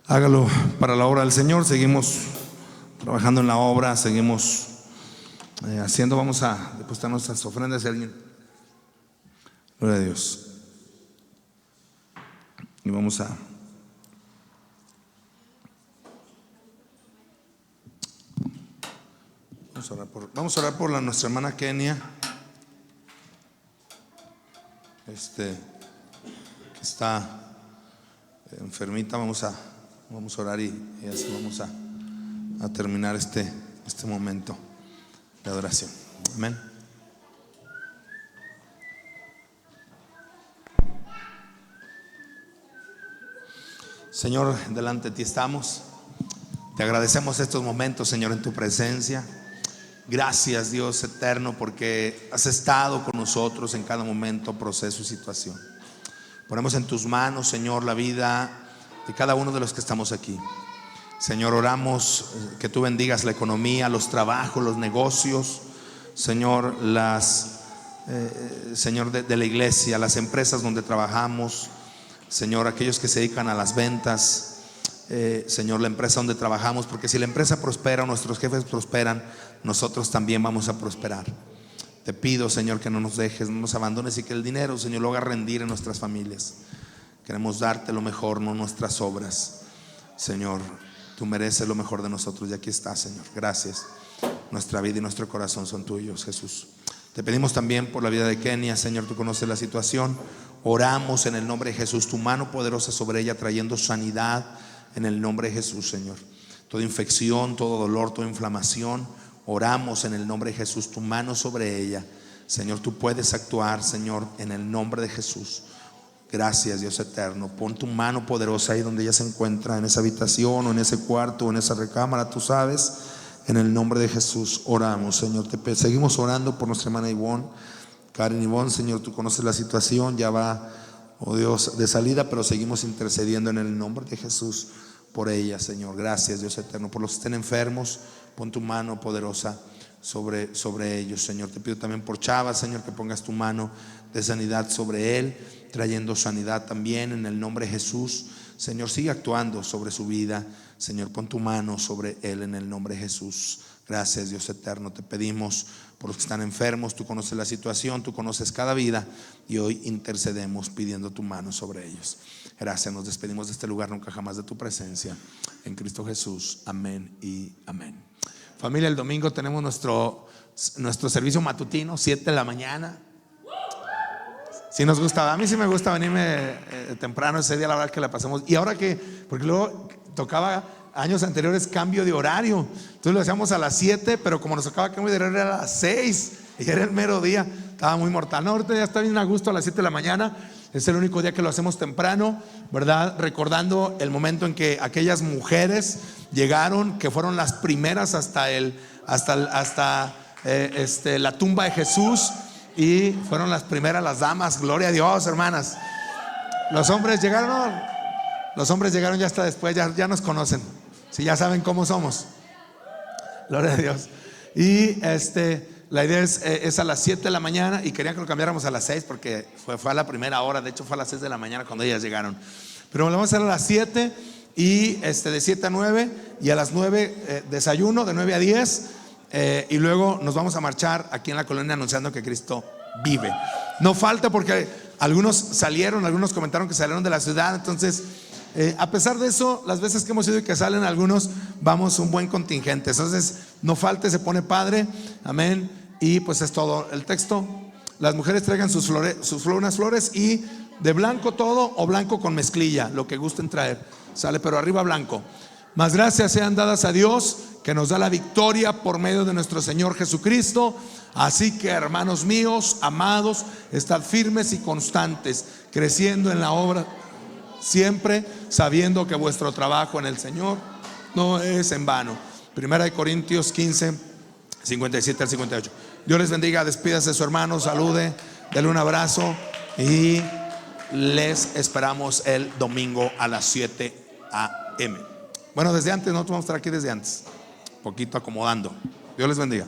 hágalo para la obra del Señor. Seguimos trabajando en la obra, seguimos haciendo. Vamos a depositar nuestras ofrendas. Si alguien, gloria a Dios. Y vamos a orar por nuestra hermana Kenia, que está enfermita. Vamos a orar y así vamos a terminar este momento de adoración. Amén. Señor, delante de ti estamos. Te agradecemos estos momentos, Señor, en tu presencia. Gracias, Dios eterno, porque has estado con nosotros en cada momento, proceso y situación. Ponemos en tus manos, Señor, la vida de cada uno de los que estamos aquí. Señor, oramos que tú bendigas la economía, los trabajos, los negocios, Señor, Señor, de la iglesia, las empresas donde trabajamos, Señor, aquellos que se dedican a las ventas, Señor, la empresa donde trabajamos, porque si la empresa prospera, nuestros jefes prosperan, nosotros también vamos a prosperar. Te pido, Señor, que no nos dejes, no nos abandones y que el dinero, Señor, lo haga rendir en nuestras familias. Queremos darte lo mejor, no nuestras obras. Señor, tú mereces lo mejor de nosotros y aquí está, Señor. Gracias. Nuestra vida y nuestro corazón son tuyos, Jesús. Te pedimos también por la vida de Kenia, Señor, tú conoces la situación. Oramos en el nombre de Jesús, tu mano poderosa sobre ella, trayendo sanidad en el nombre de Jesús, Señor. Toda infección, todo dolor, toda inflamación, oramos en el nombre de Jesús, tu mano sobre ella. Señor, tú puedes actuar, Señor, en el nombre de Jesús. Gracias, Dios eterno. Pon tu mano poderosa ahí donde ella se encuentra, en esa habitación o en ese cuarto o en esa recámara, tú sabes. En el nombre de Jesús oramos, Señor. Seguimos orando por nuestra hermana Ivonne, Karen Ivonne, Señor, tú conoces la situación, ya va, oh Dios, de salida, pero seguimos intercediendo en el nombre de Jesús por ella, Señor. Gracias, Dios eterno. Por los que estén enfermos, pon tu mano poderosa sobre ellos, Señor. Te pido también por Chava, Señor, que pongas tu mano de sanidad sobre él, trayendo sanidad también en el nombre de Jesús. Señor, sigue actuando sobre su vida. Señor, pon tu mano sobre él en el nombre de Jesús. Gracias, Dios eterno. Te pedimos por los que están enfermos, tú conoces la situación, tú conoces cada vida, y hoy intercedemos pidiendo tu mano sobre ellos. Gracias, nos despedimos de este lugar, nunca jamás de tu presencia. En Cristo Jesús, amén y amén. Familia, el domingo tenemos nuestro servicio matutino, 7 de la mañana. Si nos gusta, a mí sí me gusta venirme temprano ese día, la verdad que la pasamos. Y ahora que, porque luego tocaba años anteriores cambio de horario, entonces lo hacíamos a las 7, pero como nos tocaba cambio de horario era a las 6 y era el mero día, estaba muy mortal. No, ahorita ya está bien a gusto a las 7 de la mañana. Es el único día que lo hacemos temprano, ¿verdad? Recordando el momento en que aquellas mujeres llegaron, que fueron las primeras hasta la tumba de Jesús, y fueron las primeras las damas. Gloria a Dios, hermanas. Los hombres llegaron ya hasta después, ya nos conocen, si ya saben cómo somos. Gloria a Dios. Y la idea es a las 7 de la mañana, y querían que lo cambiáramos a las 6 porque fue a la primera hora. De hecho fue a las 6 de la mañana cuando ellas llegaron, pero lo vamos a hacer a las 7 y de 7 a 9, y a las 9 desayuno, de 9 a 10, y luego nos vamos a marchar aquí en la colonia anunciando que Cristo vive. No falta, porque algunos comentaron que salieron de la ciudad. Entonces a pesar de eso, las veces que hemos ido y que salen algunos, vamos un buen contingente. Entonces no falte, se pone padre. Amén. Y pues es todo el texto. Las mujeres traigan unas flores, y de blanco todo, o blanco con mezclilla, lo que gusten traer, sale, pero arriba blanco. Más gracias sean dadas a Dios, que nos da la victoria por medio de nuestro Señor Jesucristo. Así que, hermanos míos, amados, estad firmes y constantes, creciendo en la obra, siempre sabiendo que vuestro trabajo en el Señor no es en vano. Primera de Corintios 15, 57 al 58. Dios les bendiga. Despídase de su hermano, salude, dale un abrazo, y les esperamos el domingo a las 7 a.m. Bueno, desde antes, nosotros vamos a estar aquí desde antes, poquito acomodando. Dios les bendiga.